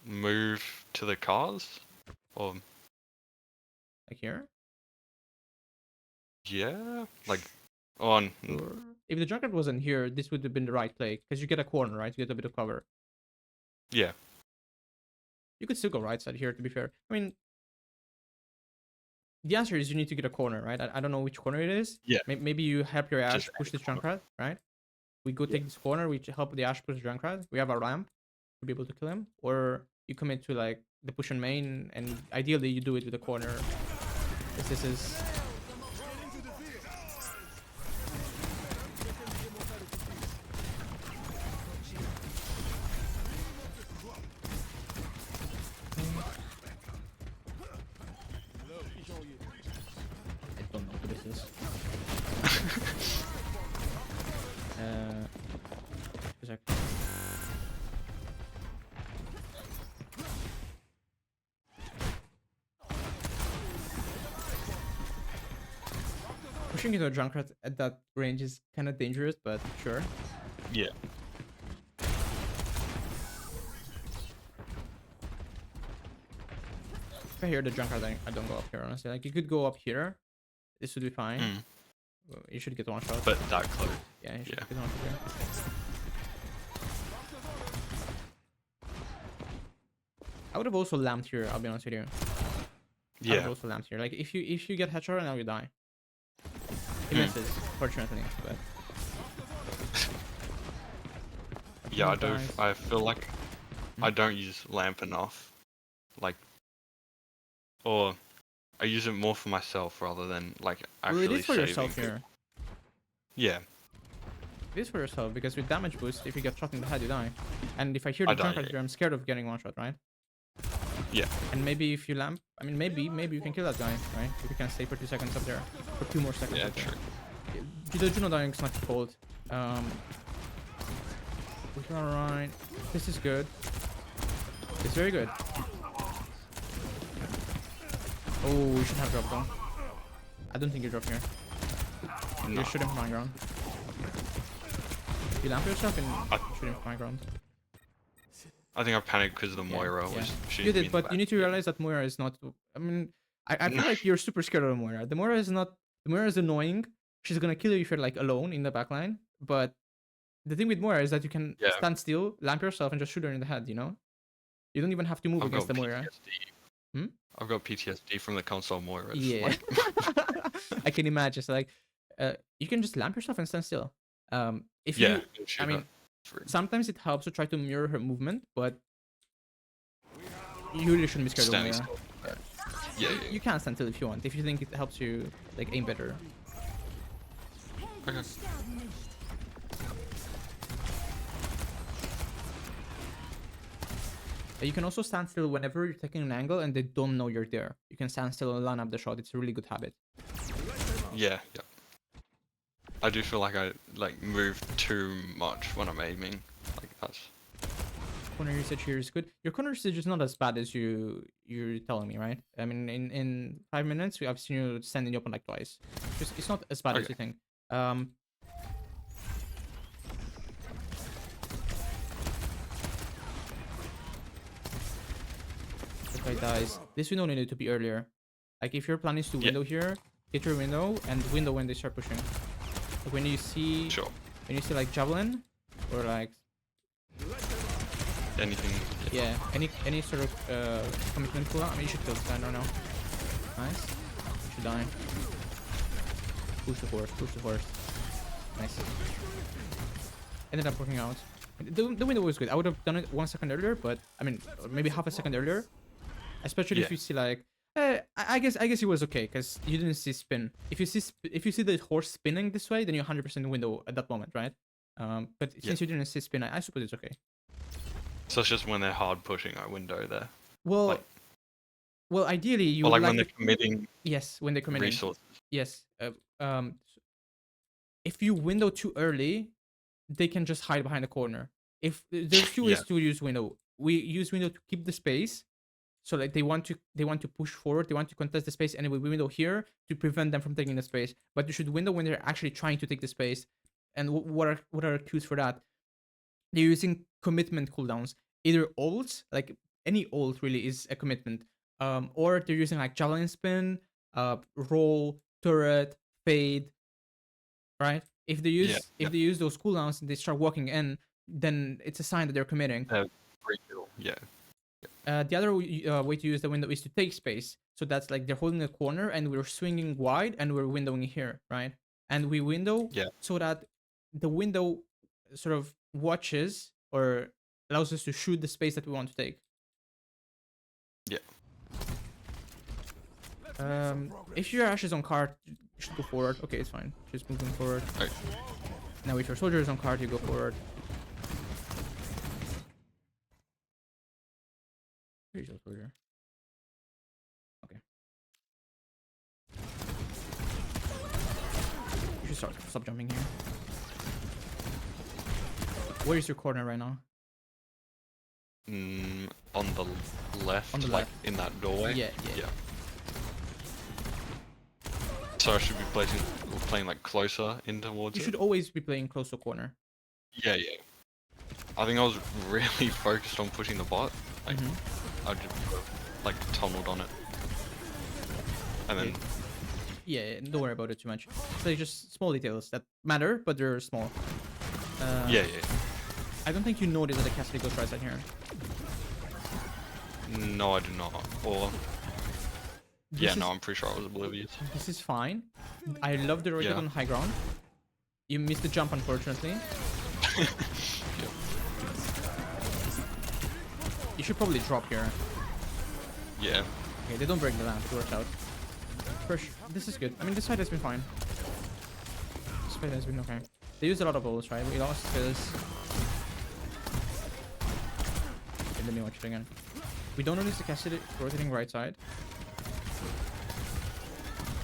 [SPEAKER 2] Move to the cars, or
[SPEAKER 1] Like here?
[SPEAKER 2] yeah, like on.
[SPEAKER 1] Or if the Junkrat wasn't here, this would have been the right play because you get a corner, right? You get a bit of cover.
[SPEAKER 2] Yeah,
[SPEAKER 1] You could still go right side here, to be fair. I mean, the answer is you need to get a corner, right? I don't know which corner it is.
[SPEAKER 2] Yeah.
[SPEAKER 1] Maybe you help your Ash
[SPEAKER 2] Just
[SPEAKER 1] push
[SPEAKER 2] any
[SPEAKER 1] this
[SPEAKER 2] corner.
[SPEAKER 1] Junkrat, right? We go take this corner, we help the Ash push Junkrat. We have a ramp to be able to kill him. Or you commit to like the push on main, and ideally you do it with a corner. Because this is... I don't know who this is. A sec. Pushing into a Junkrat at that range is kind of dangerous, but sure.
[SPEAKER 2] Yeah.
[SPEAKER 1] If I hear the Junkrat, I don't go up here, honestly. Like, you could go up here. This would be fine.
[SPEAKER 2] Mm.
[SPEAKER 1] You should get one shot.
[SPEAKER 2] But that close.
[SPEAKER 1] Yeah, you should
[SPEAKER 2] Yeah.
[SPEAKER 1] get one shot here. I would have also lamped here, I'll be honest with you. I would have
[SPEAKER 2] Yeah.
[SPEAKER 1] also lamped here. Like, if you get headshot, now you die. He
[SPEAKER 2] Mm.
[SPEAKER 1] misses, fortunately, but...
[SPEAKER 2] Yeah, I do.
[SPEAKER 1] Guys.
[SPEAKER 2] I feel like I don't use lamp enough. Like, or I use it more for myself rather than like
[SPEAKER 1] Well,
[SPEAKER 2] actually
[SPEAKER 1] it is for
[SPEAKER 2] saving
[SPEAKER 1] yourself
[SPEAKER 2] people.
[SPEAKER 1] here.
[SPEAKER 2] Yeah.
[SPEAKER 1] It is for yourself, because with damage boost, if you get shot in the head, you die. And if I hear the
[SPEAKER 2] I die,
[SPEAKER 1] Junkrat
[SPEAKER 2] yeah.
[SPEAKER 1] here, I'm scared of getting one shot, right?
[SPEAKER 2] Yeah.
[SPEAKER 1] And maybe if you lamp, I mean, maybe you can kill that guy, right? If you can stay for 2 seconds up there, for 2 more seconds.
[SPEAKER 2] Yeah.
[SPEAKER 1] up there.
[SPEAKER 2] True.
[SPEAKER 1] The Juno dying is not your fault. We're alright. This is good. It's very good. Oh, you should have dropped though. I don't think you dropped here.
[SPEAKER 2] No.
[SPEAKER 1] You shoot him from high ground. You lamp yourself and
[SPEAKER 2] I-
[SPEAKER 1] shoot him from high ground.
[SPEAKER 2] I think I panicked because the Moira
[SPEAKER 1] yeah.
[SPEAKER 2] was shooting
[SPEAKER 1] You
[SPEAKER 2] me
[SPEAKER 1] did,
[SPEAKER 2] in
[SPEAKER 1] but
[SPEAKER 2] the
[SPEAKER 1] you
[SPEAKER 2] back.
[SPEAKER 1] need to realize that Moira is not. I mean, I feel like you're super scared of the Moira. The Moira is not. The Moira is annoying. She's gonna kill you if you're like alone in the backline. But the thing with Moira is that you can
[SPEAKER 2] Yeah.
[SPEAKER 1] stand still, lamp yourself, and just shoot her in the head. You know, you don't even have to move
[SPEAKER 2] I've
[SPEAKER 1] against
[SPEAKER 2] got
[SPEAKER 1] the Moira.
[SPEAKER 2] PTSD.
[SPEAKER 1] Hmm?
[SPEAKER 2] I've got PTSD from the console Moira.
[SPEAKER 1] Yeah, I can imagine. So like, you can just lamp yourself and stand still. If
[SPEAKER 2] Yeah.
[SPEAKER 1] you,
[SPEAKER 2] shoot
[SPEAKER 1] I mean,
[SPEAKER 2] her through.
[SPEAKER 1] sometimes it helps to try to mirror her movement, but you really shouldn't be scared of
[SPEAKER 2] Standing
[SPEAKER 1] Moira.
[SPEAKER 2] still. Yeah. Yeah.
[SPEAKER 1] You can stand still if you want. If you think it helps you like aim better.
[SPEAKER 2] Okay.
[SPEAKER 1] You can also stand still whenever you're taking an angle and they don't know you're there. You can stand still and line up the shot. It's a really good habit.
[SPEAKER 2] Yeah. Yeah. I do feel like I like move too much when I'm aiming. Like that's.
[SPEAKER 1] Corner usage here is good. Your corner usage is not as bad as you're telling me, right? I mean, in 5 minutes, I've seen you standing open like twice. It's not as bad as
[SPEAKER 2] Okay.
[SPEAKER 1] you think. The guy dies. This window needed to be earlier. Like if your plan is to
[SPEAKER 2] Yeah.
[SPEAKER 1] window here, get your window and window when they start pushing. Like when you see
[SPEAKER 2] Sure.
[SPEAKER 1] like javelin or like
[SPEAKER 2] Anything.
[SPEAKER 1] yeah, any sort of commitment cooldown. I mean, you should kill this guy right now. Nice. You should die. Push the horse. Push the horse. Nice. Ended up working out. The window was good. I would have done it 1 second earlier, but I mean, maybe half a second earlier. Especially if
[SPEAKER 2] Yeah.
[SPEAKER 1] you see like, I guess it was okay because you didn't see spin. If you see the horse spinning this way, then you're 100% window at that moment, right? But since you didn't see spin, I suppose it's okay.
[SPEAKER 2] So it's just when they're hard pushing, I window there.
[SPEAKER 1] Well,
[SPEAKER 2] Like-
[SPEAKER 1] well, ideally you
[SPEAKER 2] Or
[SPEAKER 1] would
[SPEAKER 2] like when
[SPEAKER 1] like
[SPEAKER 2] they're committing
[SPEAKER 1] yes, when they're committing.
[SPEAKER 2] resources.
[SPEAKER 1] Yes. If you window too early, they can just hide behind the corner. If there's two ways
[SPEAKER 2] Yeah.
[SPEAKER 1] to use window. We use window to keep the space, So like they want to push forward, they want to contest the space, and we window here to prevent them from taking the space. But you should window when they're actually trying to take the space. And what are cues for that? They're using commitment cooldowns. Either ult, like any ult really is a commitment. Or they're using like javelin spin, roll, turret, fade, right? If they
[SPEAKER 2] Yeah.
[SPEAKER 1] use those cooldowns and they start walking in, then it's a sign that they're committing.
[SPEAKER 2] Rekill. Yeah.
[SPEAKER 1] The other way to use the window is to take space. So that's like they're holding a corner and we're swinging wide and we're windowing here, right? And we window
[SPEAKER 2] Yeah.
[SPEAKER 1] so that the window sort of watches or allows us to shoot the space that we want to take.
[SPEAKER 2] Yeah.
[SPEAKER 1] If your Ash is on card, you should go forward. Okay, it's fine. Just moving forward.
[SPEAKER 2] Okay.
[SPEAKER 1] Now if your soldier is on card, you go forward. Here's your soldier. Okay. You should stop jumping here. Where is your corner right now?
[SPEAKER 2] On the left,
[SPEAKER 1] On the
[SPEAKER 2] like
[SPEAKER 1] left.
[SPEAKER 2] in that doorway.
[SPEAKER 1] Yeah.
[SPEAKER 2] So I should be playing like closer in towards
[SPEAKER 1] You
[SPEAKER 2] it.
[SPEAKER 1] should always be playing close to corner.
[SPEAKER 2] Yeah. I think I was really focused on pushing the bot. Like I just like tunneled on it, and then
[SPEAKER 1] Yeah, don't worry about it too much. So it's just small details that matter, but they're small.
[SPEAKER 2] yeah.
[SPEAKER 1] I don't think you noticed that the Cassidy goes right side here.
[SPEAKER 2] No, I do not. Or
[SPEAKER 1] This
[SPEAKER 2] I'm pretty sure I was oblivious.
[SPEAKER 1] This is fine. I love the rotate on high ground. You missed the jump, unfortunately. You should probably drop here.
[SPEAKER 2] Yeah.
[SPEAKER 1] Okay, they don't break the lamp. It works out. First, this is good. I mean, this fight has been fine. This fight has been okay. They used a lot of ults, right? We lost this. Okay, let me watch it again. We don't notice the Cassidy rotating right side.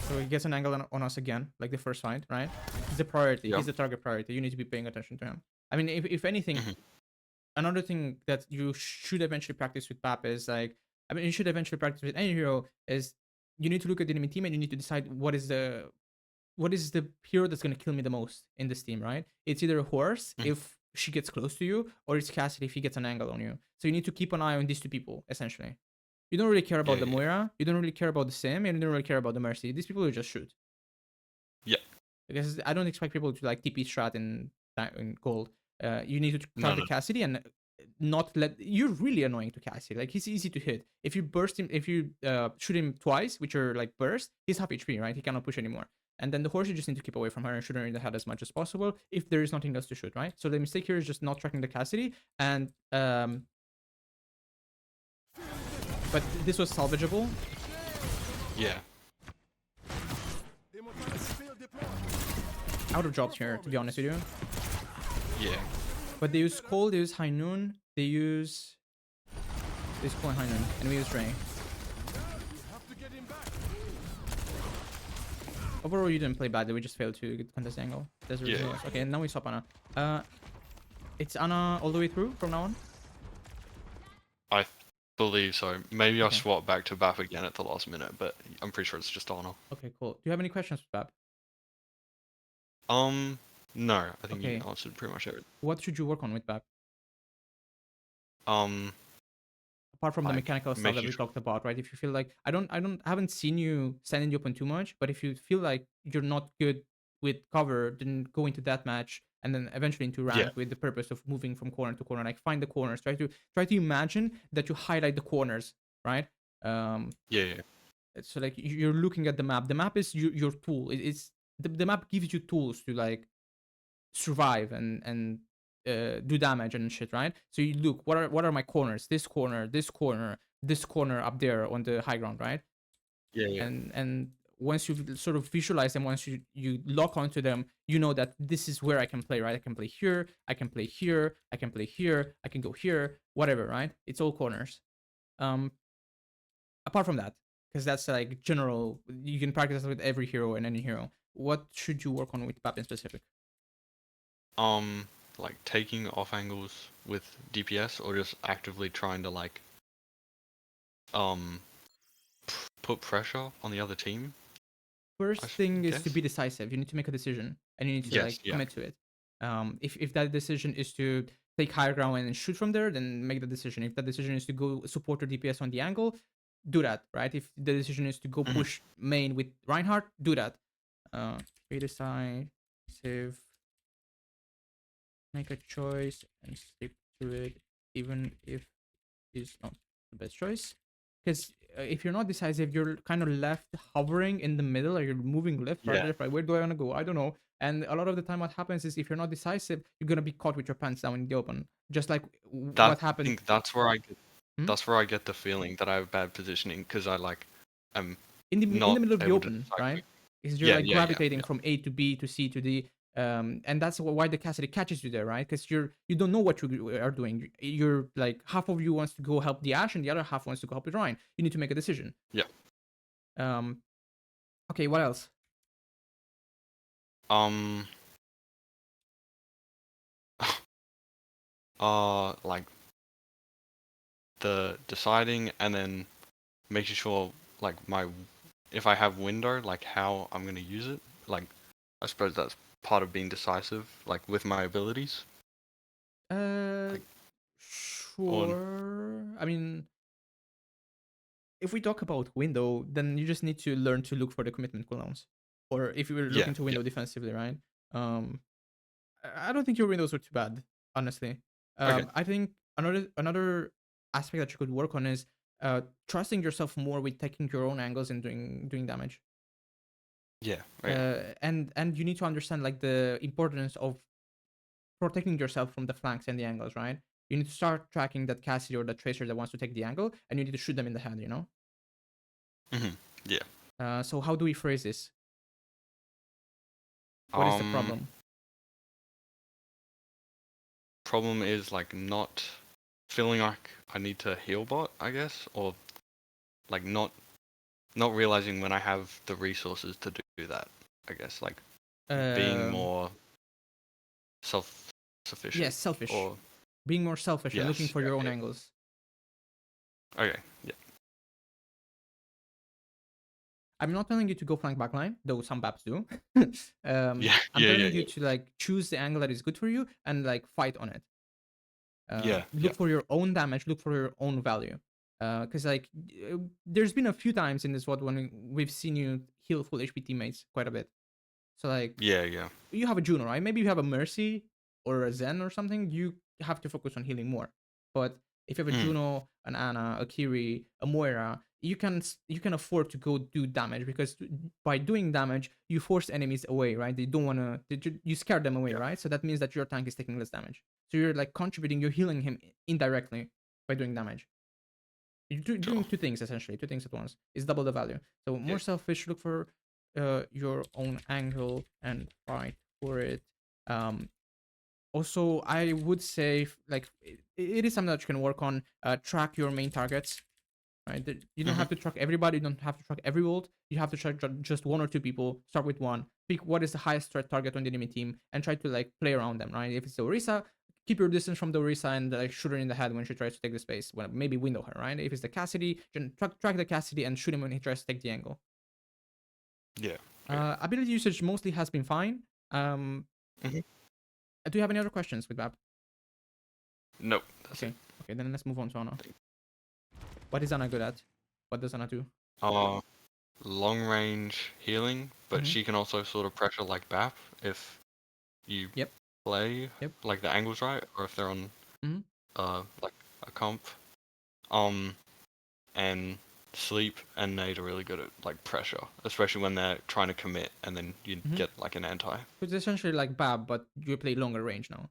[SPEAKER 1] So he gets an angle on us again, like the first fight, right? He's the priority.
[SPEAKER 2] Yep.
[SPEAKER 1] He's the target priority. You need to be paying attention to him. I mean, if anything, another thing that you should eventually practice with Pap is like, I mean, you should eventually practice with any hero is you need to look at the enemy team and you need to decide what is the hero that's gonna kill me the most in this team, right? It's either a horse if she gets close to you, or it's Cassidy if he gets an angle on you. So you need to keep an eye on these two people, essentially. You don't really care about the Moira, you don't really care about the Sim, and you don't really care about the Mercy. These people will just shoot.
[SPEAKER 2] Yeah.
[SPEAKER 1] Because I don't expect people to like TP strat in gold. You need to target Cassidy and not let. You're really annoying to Cassidy. Like he's easy to hit. If you burst him, if you shoot him twice, which are like burst, he's half HP, right? He cannot push anymore. And then the horse, you just need to keep away from her and shoot her in the head as much as possible if there is nothing else to shoot, right? So the mistake here is just not tracking the Cassidy, and but this was salvageable.
[SPEAKER 2] Yeah.
[SPEAKER 1] Out of jobs here, to be honest with you.
[SPEAKER 2] Yeah.
[SPEAKER 1] But they use Cole, they use High Noon, they use Cole and High Noon, and we use Ray. Overall, you didn't play badly. We just failed to get the contest angle. That's the reason. Okay, now we swap Ana. It's Ana all the way through from now on.
[SPEAKER 2] I believe so. Maybe I'll swap back to Bap again at the last minute, but I'm pretty sure it's just Ana.
[SPEAKER 1] Okay, cool. Do you have any questions for Bap?
[SPEAKER 2] No. I think you answered pretty much everything.
[SPEAKER 1] What should you work on with Bap? Apart from the mechanical stuff that we talked about, right? If you feel like I haven't seen you standing open too much, but if you feel like you're not good with cover, then go into that match and then eventually into rank with the purpose of moving from corner to corner. Like find the corners. Try to imagine that you highlight the corners, right? So like you're looking at the map. The map is your tool. It's the map gives you tools to like survive and do damage and shit, right? So you look, what are my corners? This corner, this corner, this corner up there on the high ground, right? And once you sort of visualize them, once you lock onto them, you know that this is where I can play, right? I can play here, I can play here, I can play here, I can go here, whatever, right? It's all corners. Apart from that, because that's like general, you can practice with every hero and any hero. What should you work on with Pap in specific?
[SPEAKER 2] Like taking off angles with DPS, or just actively trying to like put pressure on the other team.
[SPEAKER 1] First
[SPEAKER 2] I
[SPEAKER 1] thing is to
[SPEAKER 2] guess.
[SPEAKER 1] be decisive. You need to make a decision, and you need to
[SPEAKER 2] Yes.
[SPEAKER 1] like
[SPEAKER 2] Yeah.
[SPEAKER 1] commit to it. If that decision is to take higher ground and shoot from there, then make the decision. If that decision is to go support your DPS on the angle, do that, right? If the decision is to go
[SPEAKER 2] Mhm.
[SPEAKER 1] push main with Reinhardt, do that. Be decisive, make a choice, and stick to it, even if it's not the best choice. Because if you're not decisive, you're kind of left hovering in the middle, or you're moving
[SPEAKER 2] Yeah.
[SPEAKER 1] left, right. Where do I want to go? I don't know. And a lot of the time, what happens is if you're not decisive, you're gonna be caught with your pants down in the open, just like what
[SPEAKER 2] That's I
[SPEAKER 1] happened.
[SPEAKER 2] think that's where I get
[SPEAKER 1] Hmm?
[SPEAKER 2] that's where I get the feeling that I have bad positioning because I like am
[SPEAKER 1] In the
[SPEAKER 2] not
[SPEAKER 1] middle of the
[SPEAKER 2] able to
[SPEAKER 1] open,
[SPEAKER 2] decide
[SPEAKER 1] right?
[SPEAKER 2] quick.
[SPEAKER 1] Is you're
[SPEAKER 2] Yeah.
[SPEAKER 1] like
[SPEAKER 2] Yeah. Yeah.
[SPEAKER 1] gravitating
[SPEAKER 2] Yeah.
[SPEAKER 1] from A to B to C to D, and that's why the Cassidy catches you there, right? Because you don't know what you are doing. You're like half of you wants to go help the Ash, and the other half wants to go help the Ryan. You need to make a decision.
[SPEAKER 2] Yeah.
[SPEAKER 1] Um. Okay. What else?
[SPEAKER 2] Um. Like the deciding and then making sure like if I have window, like how I'm gonna use it. Like I suppose that's part of being decisive, like with my abilities.
[SPEAKER 1] Uh.
[SPEAKER 2] Like on
[SPEAKER 1] Sure. I mean, if we talk about window, then you just need to learn to look for the commitment cooldowns, or if you were
[SPEAKER 2] yeah,
[SPEAKER 1] looking to
[SPEAKER 2] yeah.
[SPEAKER 1] window defensively, right? Um. I don't think your windows are too bad, honestly.
[SPEAKER 2] Okay.
[SPEAKER 1] I think another aspect that you could work on is trusting yourself more with taking your own angles and doing damage.
[SPEAKER 2] Yeah. Okay.
[SPEAKER 1] And you need to understand like the importance of protecting yourself from the flanks and the angles, right? You need to start tracking that Cassidy or that Tracer that wants to take the angle, and you need to shoot them in the head.
[SPEAKER 2] Yeah.
[SPEAKER 1] So how do we phrase this? What is the
[SPEAKER 2] Um
[SPEAKER 1] problem?
[SPEAKER 2] problem is like not feeling like I need to heal bot, I guess, or like not realizing when I have the resources to do that. I guess like being
[SPEAKER 1] Um,
[SPEAKER 2] more self-sufficient
[SPEAKER 1] yes, selfish.
[SPEAKER 2] or
[SPEAKER 1] Being more selfish and looking
[SPEAKER 2] yes,
[SPEAKER 1] for
[SPEAKER 2] yeah,
[SPEAKER 1] your own
[SPEAKER 2] yeah.
[SPEAKER 1] angles.
[SPEAKER 2] Okay, yeah,
[SPEAKER 1] I'm not telling you to go flank backline, though some BAPs do.
[SPEAKER 2] yeah,
[SPEAKER 1] I'm
[SPEAKER 2] yeah, yeah,
[SPEAKER 1] telling you
[SPEAKER 2] yeah,
[SPEAKER 1] to like choose the angle that is good for you and like fight on it.
[SPEAKER 2] yeah, yeah.
[SPEAKER 1] Look for your own damage, look for your own value. Because like there's been a few times in this VOD when we've seen you heal full HP teammates quite a bit. So like
[SPEAKER 2] Yeah, yeah.
[SPEAKER 1] you have a Juno, right? Maybe you have a Mercy or a Zen or something. You have to focus on healing more. But if you have a
[SPEAKER 2] Mm,
[SPEAKER 1] Juno, an Ana, a Kiri, a Moira, you can afford to go do damage because by doing damage you force enemies away, right? They don't want to. You scare them away,
[SPEAKER 2] yeah,
[SPEAKER 1] right? So that means that your tank is taking less damage. So you're like contributing. You're healing him indirectly by doing damage. You're
[SPEAKER 2] sure.
[SPEAKER 1] doing two things essentially, two things at once. It's double the value. So
[SPEAKER 2] Yeah,
[SPEAKER 1] more selfish. Look for your own angle and fight for it. Um, Also, I would say like it is something that you can work on. Track your main targets, right? You don't
[SPEAKER 2] mm-hmm.
[SPEAKER 1] have to track everybody. You don't have to track every ult. You have to track just one or two people. Start with one. Pick what is the highest threat target on the enemy team and try to like play around them, right? If it's the Orisa, keep your distance from the Orisa and like shoot her in the head when she tries to take the space. Well, maybe window her, right? If it's the Cassidy, track the Cassidy and shoot him when he tries to take the angle.
[SPEAKER 2] Yeah. Okay.
[SPEAKER 1] Ability usage mostly has been fine.
[SPEAKER 2] Mm-hmm.
[SPEAKER 1] Do you have any other questions with Bab?
[SPEAKER 2] Nope, that's it.
[SPEAKER 1] Okay. Okay, then let's move on to Ana. What is Ana good at? What does Ana do?
[SPEAKER 2] Uh, long range healing, but
[SPEAKER 1] Mhm.
[SPEAKER 2] she can also sort of pressure like BAP if you
[SPEAKER 1] Yep.
[SPEAKER 2] play
[SPEAKER 1] Yep.
[SPEAKER 2] like the angles right, or if they're on
[SPEAKER 1] Mhm.
[SPEAKER 2] like a comp. And sleep and nade are really good at like pressure, especially when they're trying to commit and then you
[SPEAKER 1] Mhm.
[SPEAKER 2] get like an anti.
[SPEAKER 1] It's essentially like Bab, but you play longer range now.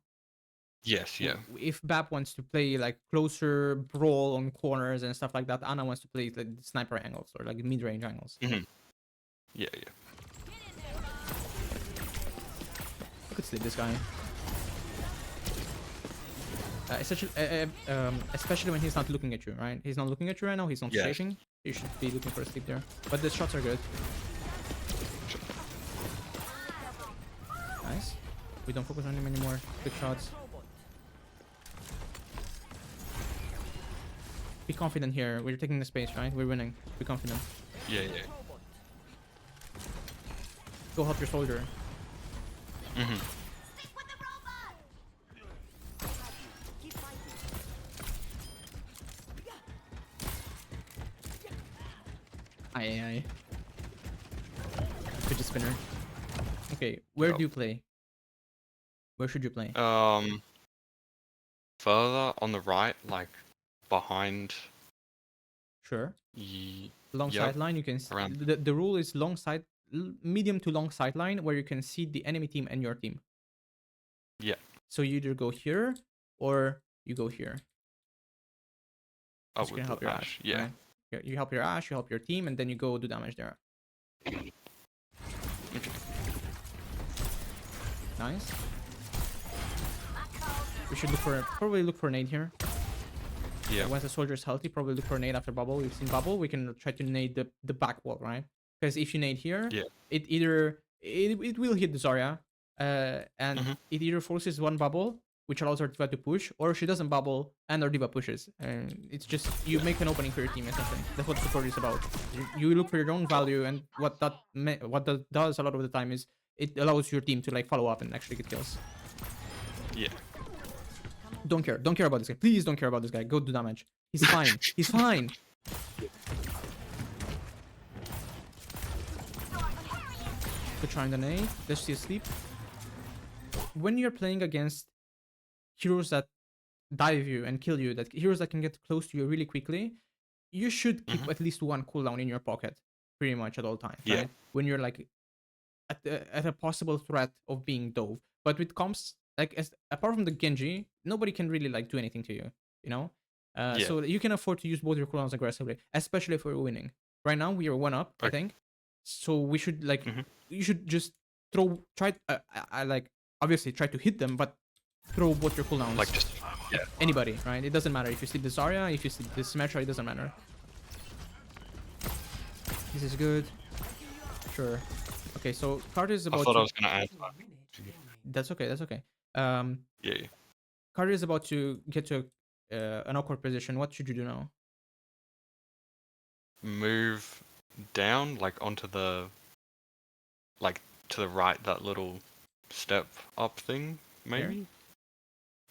[SPEAKER 2] Yes, yeah.
[SPEAKER 1] If Bab wants to play like closer brawl on corners and stuff like that, Ana wants to play like sniper angles or like mid range angles.
[SPEAKER 2] Hmm. Yeah, yeah.
[SPEAKER 1] I could sleep this guy. Especially when he's not looking at you, right? He's not looking at you right now. He's not
[SPEAKER 2] Yes.
[SPEAKER 1] strafing. You should be looking for a sleep there. But the shots are good.
[SPEAKER 2] Sure.
[SPEAKER 1] Nice. We don't focus on him anymore. Good shots. Be confident here. We're taking the space, right? We're winning. Be confident.
[SPEAKER 2] Yeah, yeah.
[SPEAKER 1] Go help your soldier.
[SPEAKER 2] Mm-hmm.
[SPEAKER 1] Aye. Fidget spinner. Okay, where
[SPEAKER 2] Yup.
[SPEAKER 1] do you play? Where should you play?
[SPEAKER 2] Further on the right, like behind.
[SPEAKER 1] Sure.
[SPEAKER 2] Ye-
[SPEAKER 1] Long
[SPEAKER 2] Yep,
[SPEAKER 1] sideline, you can
[SPEAKER 2] around.
[SPEAKER 1] the rule is long side medium to long sideline where you can see the enemy team and your team.
[SPEAKER 2] Yeah.
[SPEAKER 1] So you either go here or you go here.
[SPEAKER 2] Oh,
[SPEAKER 1] It's gonna
[SPEAKER 2] with
[SPEAKER 1] help
[SPEAKER 2] the
[SPEAKER 1] your
[SPEAKER 2] Ash.
[SPEAKER 1] Ash.
[SPEAKER 2] Yeah.
[SPEAKER 1] Right? You help your Ash, you help your team, and then you go do damage there. Nice. We should probably look for a nade here.
[SPEAKER 2] Yeah.
[SPEAKER 1] Once the soldier is healthy, probably look for a nade after bubble. We've seen bubble. We can try to nade the back wall, right? Because if you nade here,
[SPEAKER 2] Yeah.
[SPEAKER 1] it will hit the Zarya, and
[SPEAKER 2] Mhm.
[SPEAKER 1] it either forces one bubble, which allows our diva to push, or she doesn't bubble and our diva pushes. And it's just you make an opening for your team essentially. That's what support is about. You look for your own value, and what that does a lot of the time is it allows your team to like follow up and actually get kills.
[SPEAKER 2] Yeah.
[SPEAKER 1] Don't care about this guy. Please don't care about this guy. Go do damage. He's fine. He's fine. Good try on the nade. Let's see asleep. When you're playing against heroes that dive you and kill you, that heroes that can get close to you really quickly, you should keep at least one cooldown in your pocket, pretty much at all times.
[SPEAKER 2] Yeah.
[SPEAKER 1] Right? When you're like at a possible threat of being dove. But with comps, like apart from the Genji, nobody can really like do anything to you. You know.
[SPEAKER 2] Yeah.
[SPEAKER 1] So you can afford to use both your cooldowns aggressively, especially if we're winning. Right now we are 1-up, I
[SPEAKER 2] Okay.
[SPEAKER 1] think. So we should like
[SPEAKER 2] Mhm.
[SPEAKER 1] you should just try I like obviously try to hit them, but throw both your cooldowns.
[SPEAKER 2] Like just. Yeah.
[SPEAKER 1] Anybody, right? It doesn't matter if you see the Zarya, if you see the Symmetra, it doesn't matter. This is good. Sure. Okay, so Carter is
[SPEAKER 2] I
[SPEAKER 1] about
[SPEAKER 2] thought
[SPEAKER 1] to...
[SPEAKER 2] I was gonna add.
[SPEAKER 1] That's okay, that's okay.
[SPEAKER 2] Yeah. Yeah.
[SPEAKER 1] Carter is about to get to an awkward position. What should you do now?
[SPEAKER 2] Move down, like onto the. Like to the right, that little step up thing, maybe.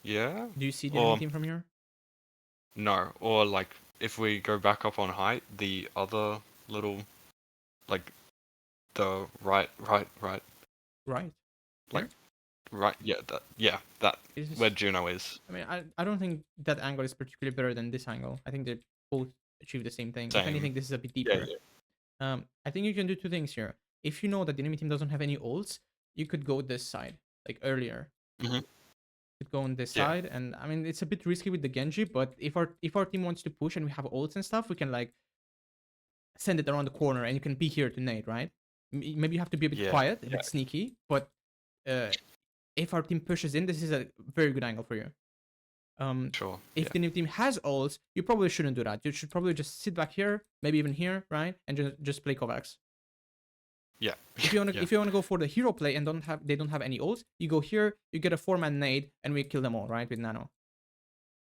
[SPEAKER 2] Yeah.
[SPEAKER 1] Do you see the
[SPEAKER 2] Or-
[SPEAKER 1] enemy team from here?
[SPEAKER 2] No, or like if we go back up on height, the other little, like, the right,
[SPEAKER 1] Right.
[SPEAKER 2] right, yeah, that
[SPEAKER 1] Is this-
[SPEAKER 2] where Juno is.
[SPEAKER 1] I mean, I don't think that angle is particularly better than this angle. I think they both achieve the same thing. If
[SPEAKER 2] Same.
[SPEAKER 1] anything, this is a bit
[SPEAKER 2] Yeah,
[SPEAKER 1] deeper.
[SPEAKER 2] yeah,
[SPEAKER 1] I think you can do two things here. If you know that the enemy team doesn't have any ults, you could go this side, like earlier.
[SPEAKER 2] Mhm.
[SPEAKER 1] You could go on this
[SPEAKER 2] Yeah.
[SPEAKER 1] side, and I mean it's a bit risky with the Genji, but if our team wants to push and we have ults and stuff, we can like send it around the corner, and you can be here to nade, right? Maybe you have to be a bit
[SPEAKER 2] Yeah,
[SPEAKER 1] quiet, a
[SPEAKER 2] yeah.
[SPEAKER 1] bit sneaky, but if our team pushes in, this is a very good angle for you.
[SPEAKER 2] sure.
[SPEAKER 1] If
[SPEAKER 2] Yeah,
[SPEAKER 1] the new team has ults, you probably shouldn't do that. You should probably just sit back here, maybe even here, right, and just play Kovacs.
[SPEAKER 2] yeah.
[SPEAKER 1] If you wanna
[SPEAKER 2] yeah.
[SPEAKER 1] if you wanna go for the hero play and they don't have any ults, you go here, you get a 4-man nade, and we kill them all, right, with Nano.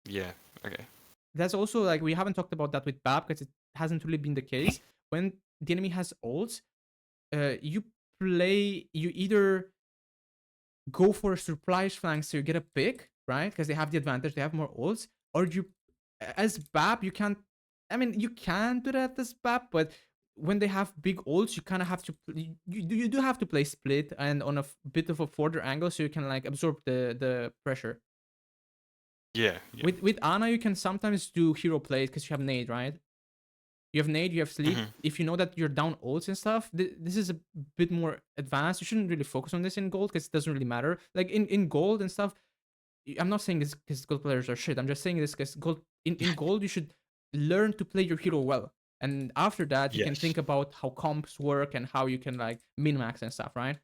[SPEAKER 2] Yeah. Okay.
[SPEAKER 1] That's also like we haven't talked about that with Bab because it hasn't really been the case. When the enemy has ults, you either go for a surprise flank so you get a pick, right? Because they have the advantage, they have more ults, or as Bab, you can't. I mean, you can do that as Bab, but when they have big ults, you kind of have to. You do have to play split and on a bit of a further angle so you can like absorb the pressure.
[SPEAKER 2] Yeah. Yeah.
[SPEAKER 1] With Ana, you can sometimes do hero plays because you have nade, right? You have nade, you have sleep.
[SPEAKER 2] Mhm.
[SPEAKER 1] If you know that you're down ults and stuff, this is a bit more advanced. You shouldn't really focus on this in gold because it doesn't really matter. Like in gold and stuff, I'm not saying this because gold players are shit. I'm just saying this because in gold you should learn to play your hero well, and after that you can
[SPEAKER 2] Yes.
[SPEAKER 1] think about how comps work and how you can like min max and stuff, right?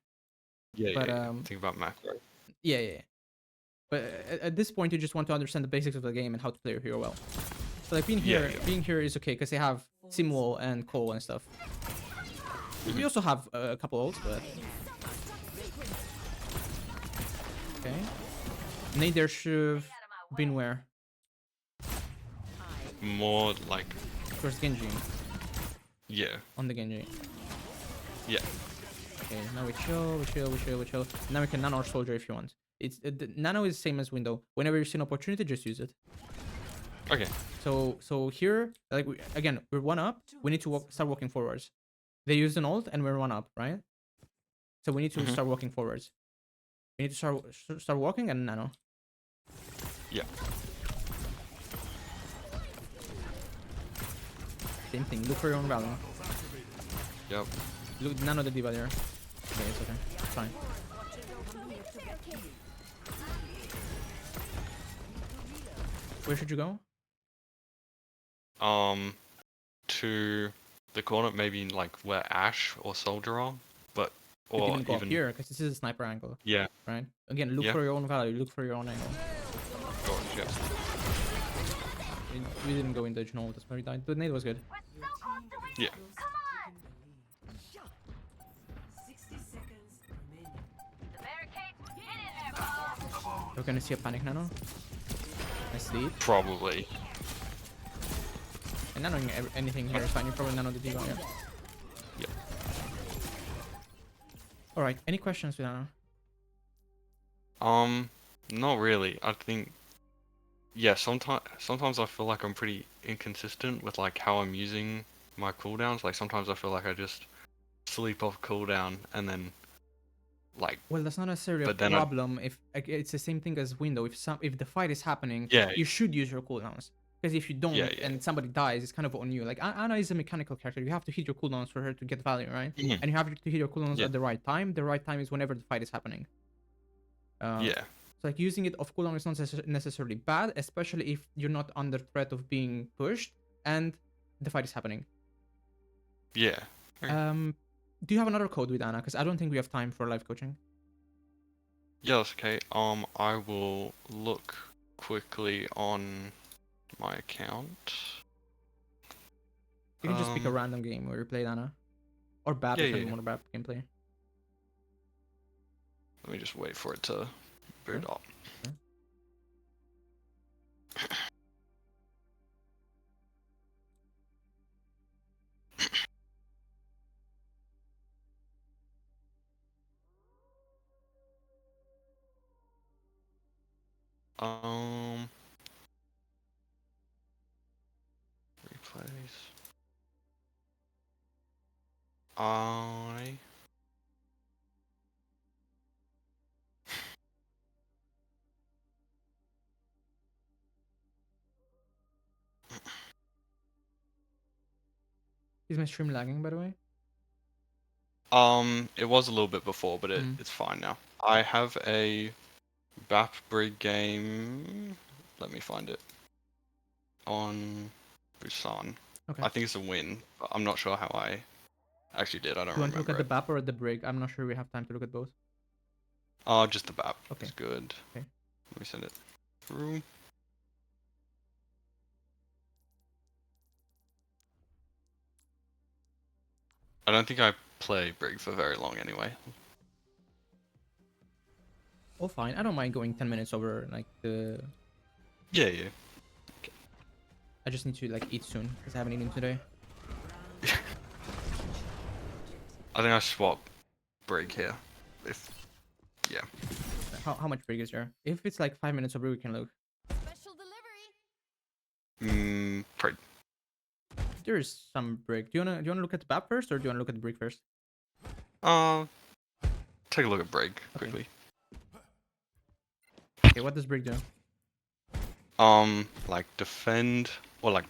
[SPEAKER 2] Yeah.
[SPEAKER 1] but,
[SPEAKER 2] yeah.
[SPEAKER 1] um,
[SPEAKER 2] Think about macro.
[SPEAKER 1] Yeah. But at this point, you just want to understand the basics of the game and how to play your hero well. So like being
[SPEAKER 2] Yeah,
[SPEAKER 1] here is okay because they have Simwall and Cole and stuff. We also have a couple ults, but okay. Nade there should have been where?
[SPEAKER 2] more like,
[SPEAKER 1] Towards Genji.
[SPEAKER 2] yeah,
[SPEAKER 1] On the Genji.
[SPEAKER 2] yeah.
[SPEAKER 1] Okay, now we chill. Now we can nano our soldier if you want. The nano is the same as window. Whenever you see an opportunity, just use it.
[SPEAKER 2] Okay.
[SPEAKER 1] So here, like again, we're 1-up. We need to start walking forwards. They used an ult and we're 1-up, right? So we need to start walking forwards. We need to start walking and nano.
[SPEAKER 2] Yeah.
[SPEAKER 1] Same thing. Look for your own value.
[SPEAKER 2] Yep.
[SPEAKER 1] Look, nano the diva there. Okay, it's okay. It's fine. Where should you go?
[SPEAKER 2] To the corner, maybe like where Ash or Soldier are, but
[SPEAKER 1] You
[SPEAKER 2] or
[SPEAKER 1] can even go up
[SPEAKER 2] even
[SPEAKER 1] here because this is a sniper angle,
[SPEAKER 2] yeah.
[SPEAKER 1] right? Again, look
[SPEAKER 2] Yeah.
[SPEAKER 1] for your own value. Look for your own angle.
[SPEAKER 2] Gosh, yeah.
[SPEAKER 1] We didn't go in the null. That's where we died. But nade was good.
[SPEAKER 2] Yeah.
[SPEAKER 1] We're gonna see a panic nano. Nice lead.
[SPEAKER 2] Probably.
[SPEAKER 1] And nanoing anything here is fine. You probably nano the diva. Yeah.
[SPEAKER 2] Yeah.
[SPEAKER 1] All right. Any questions with nano?
[SPEAKER 2] Not really. I think, yeah, sometimes I feel like I'm pretty inconsistent with like how I'm using my cooldowns. Like sometimes I feel like I just sleep off cooldown and then like
[SPEAKER 1] Well, that's not necessarily a
[SPEAKER 2] But then
[SPEAKER 1] problem. If like, it's the same thing as window. If the fight is happening,
[SPEAKER 2] Yeah.
[SPEAKER 1] you should use your cooldowns. Because if you don't
[SPEAKER 2] Yeah, yeah.
[SPEAKER 1] and somebody dies, it's kind of on you. Like Ana is a mechanical character. You have to hit your cooldowns for her to get value, right?
[SPEAKER 2] Mhm.
[SPEAKER 1] And you have to hit your cooldowns
[SPEAKER 2] Yeah.
[SPEAKER 1] at the right time. The right time is whenever the fight is happening.
[SPEAKER 2] Yeah.
[SPEAKER 1] So like using it off cooldown is not necessarily bad, especially if you're not under threat of being pushed and the fight is happening.
[SPEAKER 2] Yeah. Okay.
[SPEAKER 1] Do you have another code with Ana? Because I don't think we have time for live coaching.
[SPEAKER 2] Yeah, that's okay. I will look quickly on my account.
[SPEAKER 1] You can just pick a random game where you play Ana. Or BAP if you want a BAP gameplay.
[SPEAKER 2] Let me just wait for it to boot
[SPEAKER 1] Sure.
[SPEAKER 2] up. Replays.
[SPEAKER 1] Is my stream lagging, by the way?
[SPEAKER 2] It was a little bit before, but it's fine now. I have a BAP Brig game. Let me find it. On Busan.
[SPEAKER 1] Okay.
[SPEAKER 2] I think it's a win, but I'm not sure how I actually did. I don't
[SPEAKER 1] You want
[SPEAKER 2] remember.
[SPEAKER 1] to look at the BAP or the Brig? I'm not sure we have time to look at both.
[SPEAKER 2] Oh, just the BAP.
[SPEAKER 1] Okay.
[SPEAKER 2] It's good.
[SPEAKER 1] Okay.
[SPEAKER 2] Let me send it through. I don't think I play Brig for very long anyway.
[SPEAKER 1] Oh, fine. I don't mind going 10 minutes over like the.
[SPEAKER 2] Yeah, yeah.
[SPEAKER 1] I just need to like eat soon because I haven't eaten today.
[SPEAKER 2] I think I swap Brig here. Yeah.
[SPEAKER 1] How much Brig is there? If it's like 5 minutes over, we can look.
[SPEAKER 3] Special delivery.
[SPEAKER 2] Probably.
[SPEAKER 1] There is some Brig. Do you wanna look at the BAP first or do you wanna look at the Brig first?
[SPEAKER 2] Take a look at Brig quickly.
[SPEAKER 1] Okay, what does Brig do?
[SPEAKER 2] Like defend or like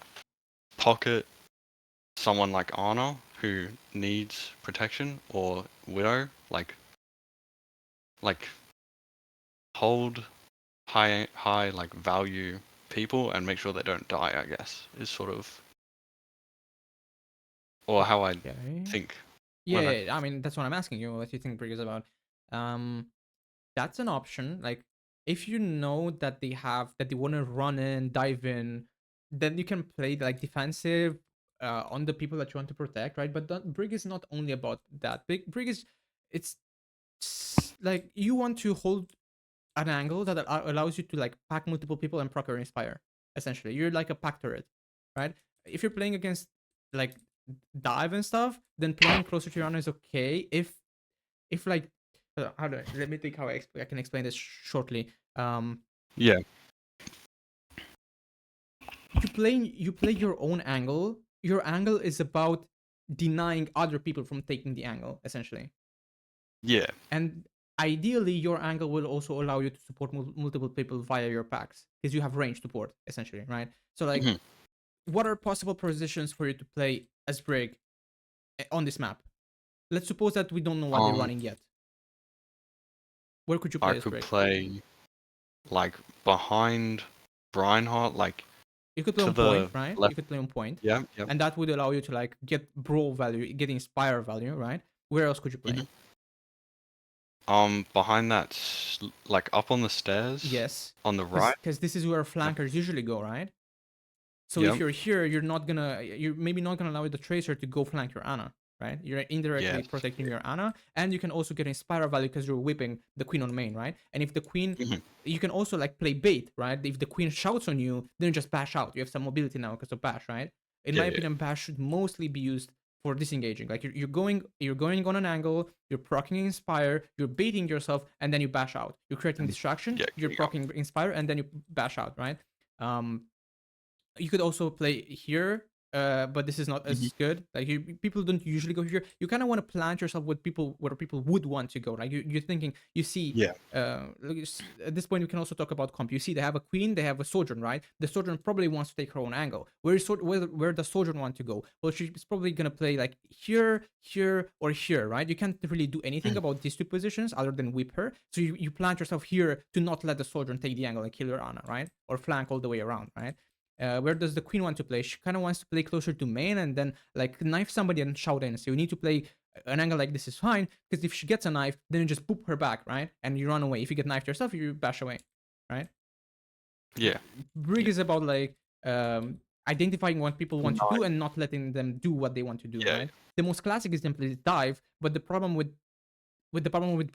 [SPEAKER 2] pocket someone like Ana who needs protection, or Widow, like hold high like value people and make sure they don't die, I guess, is sort of, or how I
[SPEAKER 1] Okay.
[SPEAKER 2] think.
[SPEAKER 1] Yeah, I mean that's what I'm asking you. What you think Brig is about? That's an option. Like, if you know that they want to run in, dive in, then you can play like defensive on the people that you want to protect, right? But Brig is not only about that. Brig is, it's like you want to hold an angle that allows you to like pack multiple people and proc or inspire. Essentially, you're like a pack turret. right? If you're playing against like dive and stuff, then playing closer to your Ana is okay. If like how do let me think how I can explain this shortly.
[SPEAKER 2] Yeah.
[SPEAKER 1] You play your own angle. Your angle is about denying other people from taking the angle, essentially.
[SPEAKER 2] Yeah.
[SPEAKER 1] And ideally, your angle will also allow you to support multiple people via your packs because you have range support, essentially, right? So like,
[SPEAKER 2] Mhm.
[SPEAKER 1] what are possible positions for you to play as Brig on this map? Let's suppose that we don't know what they're
[SPEAKER 2] Um,
[SPEAKER 1] running yet. Where could you
[SPEAKER 2] I
[SPEAKER 1] play as
[SPEAKER 2] could
[SPEAKER 1] Brig?
[SPEAKER 2] play like behind Reinhardt, like
[SPEAKER 1] You could play
[SPEAKER 2] to
[SPEAKER 1] on point,
[SPEAKER 2] the
[SPEAKER 1] right? You
[SPEAKER 2] left.
[SPEAKER 1] could play on point,
[SPEAKER 2] Yeah. Yeah.
[SPEAKER 1] and that would allow you to like get brawl value, get inspire value, right? Where else could you play?
[SPEAKER 2] Mhm. Behind that, like up on the stairs
[SPEAKER 1] Yes,
[SPEAKER 2] on the right.
[SPEAKER 1] because this is where
[SPEAKER 2] Yeah.
[SPEAKER 1] flankers usually go, right? So if
[SPEAKER 2] Yeah.
[SPEAKER 1] you're here, you're maybe not gonna allow the tracer to go flank your Ana, right? You're indirectly
[SPEAKER 2] Yes.
[SPEAKER 1] protecting your Ana, and you can also get inspire value because you're whipping the queen on main, right? And if the queen,
[SPEAKER 2] Mhm.
[SPEAKER 1] you can also like play bait, right? If the queen shouts on you, then just bash out. You have some mobility now because of bash, right? In my
[SPEAKER 2] Yeah. Yeah.
[SPEAKER 1] opinion, bash should mostly be used for disengaging. Like you're going on an angle, you're proccing inspire, you're baiting yourself, and then you bash out. You're creating distraction,
[SPEAKER 2] Yeah.
[SPEAKER 1] you're
[SPEAKER 2] Getting up.
[SPEAKER 1] proccing inspire, and then you bash out, right? You could also play here, but this is not
[SPEAKER 2] Mhm.
[SPEAKER 1] as good. Like people don't usually go here. You kind of want to plant yourself with people where people would want to go. Like you're thinking, you see,
[SPEAKER 2] Yeah.
[SPEAKER 1] at this point we can also talk about comp. You see, they have a queen, they have a sojourn, right? The sojourn probably wants to take her own angle. Where does sojourn want to go? Well, she's probably gonna play like here, here, or here, right? You can't really do anything
[SPEAKER 2] Mhm.
[SPEAKER 1] about these two positions other than whip her. So you plant yourself here to not let the sojourn take the angle and kill your Ana, right? Or flank all the way around, right? Where does the queen want to play? She kind of wants to play closer to main and then like knife somebody and shout in. So you need to play an angle like this is fine because if she gets a knife, then you just boop her back, right? And you run away. If you get knifed yourself, you bash away, right?
[SPEAKER 2] Yeah.
[SPEAKER 1] Brig
[SPEAKER 2] Yeah.
[SPEAKER 1] is about like identifying what people want to do
[SPEAKER 2] Nine.
[SPEAKER 1] and not letting them do what they want to do,
[SPEAKER 2] Yeah.
[SPEAKER 1] right? The most classic example is dive, but the problem with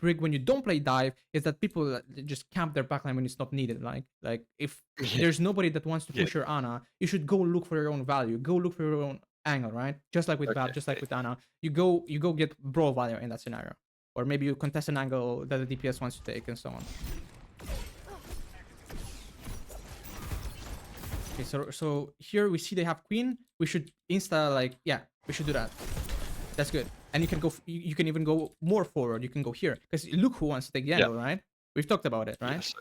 [SPEAKER 1] Brig when you don't play dive is that people just camp their backline when it's not needed. Like if
[SPEAKER 2] Yeah.
[SPEAKER 1] there's nobody that wants to
[SPEAKER 2] Yeah.
[SPEAKER 1] push your Ana, you should go look for your own value. Go look for your own angle, right? Just like with Bab,
[SPEAKER 2] Okay.
[SPEAKER 1] just like
[SPEAKER 2] Yeah.
[SPEAKER 1] with Ana. You go get brawl value in that scenario. Or maybe you contest an angle that the DPS wants to take and so on. Okay, so here we see they have queen. We should insta like we should do that. That's good. And you can go. You can even go more forward. You can go here because look who wants to take the
[SPEAKER 2] Yeah.
[SPEAKER 1] angle, right? We've talked about it, right?
[SPEAKER 2] Yes.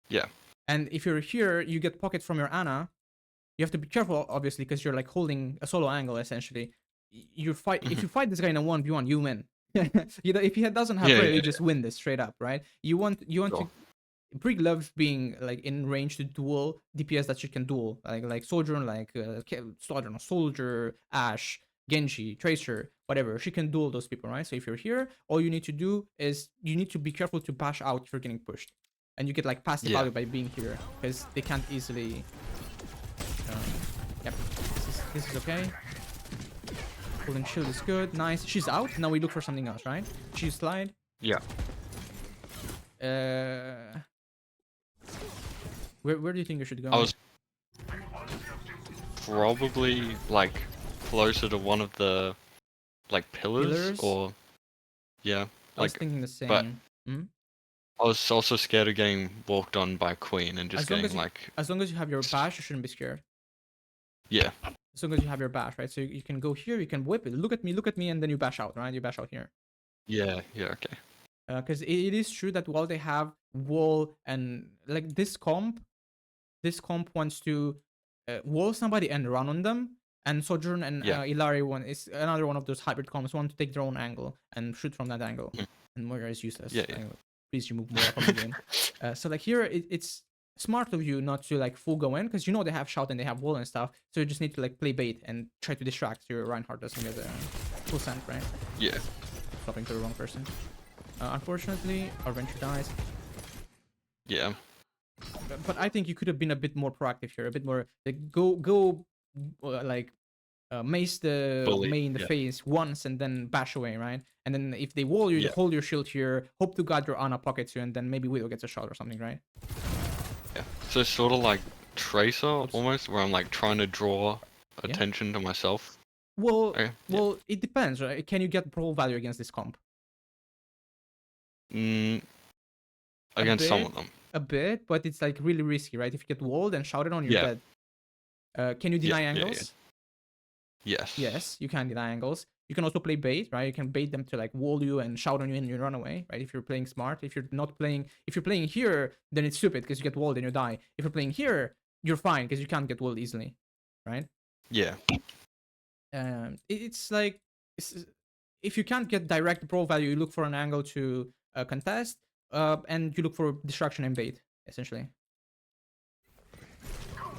[SPEAKER 2] Yeah.
[SPEAKER 1] And if you're here, you get pocket from your Ana. You have to be careful, obviously, because you're like holding a solo angle essentially. You fight if
[SPEAKER 2] Mhm.
[SPEAKER 1] you fight this guy in a 1v1, you win. If he doesn't have
[SPEAKER 2] Yeah.
[SPEAKER 1] prayer,
[SPEAKER 2] Yeah.
[SPEAKER 1] you just win this straight up, right? You want to.
[SPEAKER 2] Sure.
[SPEAKER 1] Brig loves being like in range to duel DPS that she can duel, like Sojourn, Soldier, Ash, Genji, Tracer, whatever. She can duel those people, right? So if you're here, all you need to do is you need to be careful to bash out if you're getting pushed, and you get like passive
[SPEAKER 2] Yeah.
[SPEAKER 1] value by being here because they can't easily. Yep, this is okay. Holding shield is good, nice. She's out. Now we look for something else, right? She slide.
[SPEAKER 2] Yeah.
[SPEAKER 1] Where do you think you should go?
[SPEAKER 2] I was probably like closer to one of the like pillars. Or yeah,
[SPEAKER 1] I was
[SPEAKER 2] like
[SPEAKER 1] thinking the same.
[SPEAKER 2] but
[SPEAKER 1] Mhm.
[SPEAKER 2] I was also scared of getting walked on by Queen and just
[SPEAKER 1] As long
[SPEAKER 2] getting
[SPEAKER 1] as you-
[SPEAKER 2] like
[SPEAKER 1] As long as you have your bash, you shouldn't be scared.
[SPEAKER 2] yeah.
[SPEAKER 1] As long as you have your bash, right? So you can go here, you can whip it. Look at me, and then you bash out, right? You bash out here.
[SPEAKER 2] Yeah. Yeah. Okay.
[SPEAKER 1] Because it is true that while they have wall and like this comp wants to wall somebody and run on them. And Sojourn and
[SPEAKER 2] Yeah.
[SPEAKER 1] Illari one is another one of those hybrid comps want to take their own angle and shoot from that angle.
[SPEAKER 2] Mhm.
[SPEAKER 1] And Moira is useless.
[SPEAKER 2] Yeah, yeah.
[SPEAKER 1] Anyway, please remove Moira from the game. So like here, it's smart of you not to like full go in because you know they have shout and they have wall and stuff. So you just need to like play bait and try to distract so your Reinhardt doesn't get the full scent, right?
[SPEAKER 2] Yeah.
[SPEAKER 1] Swapping to the wrong person. Unfortunately, our venture dies.
[SPEAKER 2] Yeah.
[SPEAKER 1] But I think you could have been a bit more proactive here, a bit more like go mace the
[SPEAKER 2] Bully,
[SPEAKER 1] main in the
[SPEAKER 2] yeah.
[SPEAKER 1] face once and then bash away, right? And then if they wall you,
[SPEAKER 2] Yeah.
[SPEAKER 1] hold your shield here, hope to God your Ana pockets you, and then maybe Widow gets a shot or something, right?
[SPEAKER 2] Yeah. So sort of like Tracer
[SPEAKER 1] Oops.
[SPEAKER 2] almost, where I'm like trying to draw
[SPEAKER 1] Yeah.
[SPEAKER 2] attention to myself.
[SPEAKER 1] Well,
[SPEAKER 2] Okay.
[SPEAKER 1] well, it depends, right? Can you get brawl value against this comp?
[SPEAKER 2] Against some
[SPEAKER 1] bit,
[SPEAKER 2] of them.
[SPEAKER 1] a bit, but it's like really risky, right? If you get walled and shouted on, you're
[SPEAKER 2] Yeah.
[SPEAKER 1] dead. Can you deny
[SPEAKER 2] Yeah.
[SPEAKER 1] angles?
[SPEAKER 2] Yes.
[SPEAKER 1] Yes, you can deny angles. You can also play bait, right? You can bait them to like wall you and shout on you and you run away, right? If you're playing smart. If you're not playing, if you're playing here, then it's stupid because you get walled and you die. If you're playing here, you're fine because you can't get walled easily, right?
[SPEAKER 2] Yeah.
[SPEAKER 1] It's like if you can't get direct brawl value, you look for an angle to contest, and you look for distraction and bait essentially.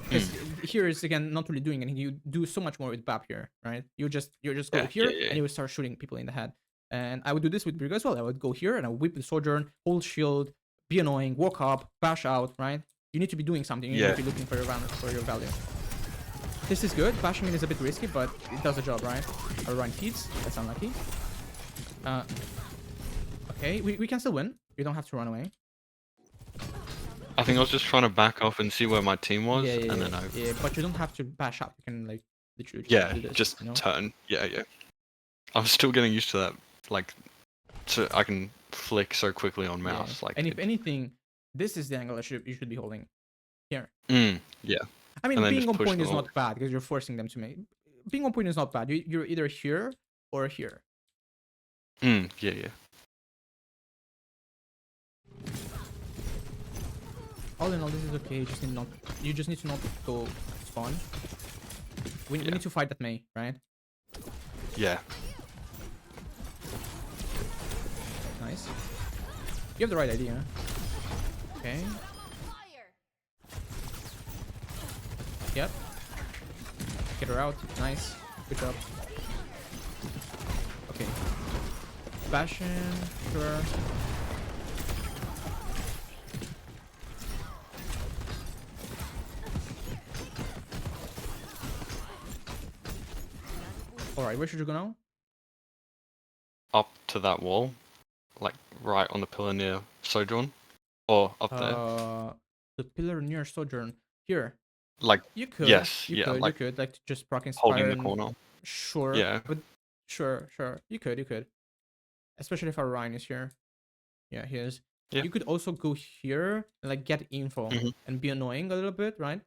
[SPEAKER 1] Because here is again not really doing anything. You do so much more with BAP here, right? You just go
[SPEAKER 2] Yeah,
[SPEAKER 1] here
[SPEAKER 2] yeah.
[SPEAKER 1] and you would start shooting people in the head. And I would do this with Briga as well. I would go here and I would whip the Sojourn, hold shield, be annoying, walk up, bash out, right? You need to be doing something. You need to be looking for your value. This is good. Bashing in is a bit risky, but it does the job, right? Our run feeds. That's unlucky. Okay, we can still win. You don't have to run away.
[SPEAKER 2] I think I was just trying to back off and see where my team was, and then
[SPEAKER 1] yeah, but you don't have to bash up. You can like literally
[SPEAKER 2] yeah,
[SPEAKER 1] do this,
[SPEAKER 2] just
[SPEAKER 1] you know?
[SPEAKER 2] turn. Yeah. I'm still getting used to that. Like, so I can flick so quickly on mouse.
[SPEAKER 1] Yeah.
[SPEAKER 2] Like,
[SPEAKER 1] and if anything, this is the angle that you should be holding here.
[SPEAKER 2] Yeah.
[SPEAKER 1] I mean,
[SPEAKER 2] And then
[SPEAKER 1] being
[SPEAKER 2] just
[SPEAKER 1] on
[SPEAKER 2] push
[SPEAKER 1] point
[SPEAKER 2] them
[SPEAKER 1] is
[SPEAKER 2] all.
[SPEAKER 1] not bad because you're forcing them to make. Being on point is not bad. You're either here or here.
[SPEAKER 2] Yeah.
[SPEAKER 1] All in all, this is okay. You just need to not go spawn. We need to fight that Mei, right?
[SPEAKER 2] Yeah.
[SPEAKER 1] Nice. You have the right idea. Okay. Yep. Get her out. Nice. Good job. Okay. Bastion. Sure. Alright, where should you go now?
[SPEAKER 2] Up to that wall, like right on the pillar near Sojourn, or up there.
[SPEAKER 1] The pillar near Sojourn. Here.
[SPEAKER 2] Like,
[SPEAKER 1] You could.
[SPEAKER 2] yes,
[SPEAKER 1] You
[SPEAKER 2] yeah,
[SPEAKER 1] could.
[SPEAKER 2] like
[SPEAKER 1] You could. Like just proc inspire
[SPEAKER 2] holding the
[SPEAKER 1] and
[SPEAKER 2] corner.
[SPEAKER 1] sure.
[SPEAKER 2] Yeah.
[SPEAKER 1] But sure. You could. Especially if our Ryan is here. Yeah, he is.
[SPEAKER 2] Yeah.
[SPEAKER 1] You could also go here and like get info and be annoying a little bit, right?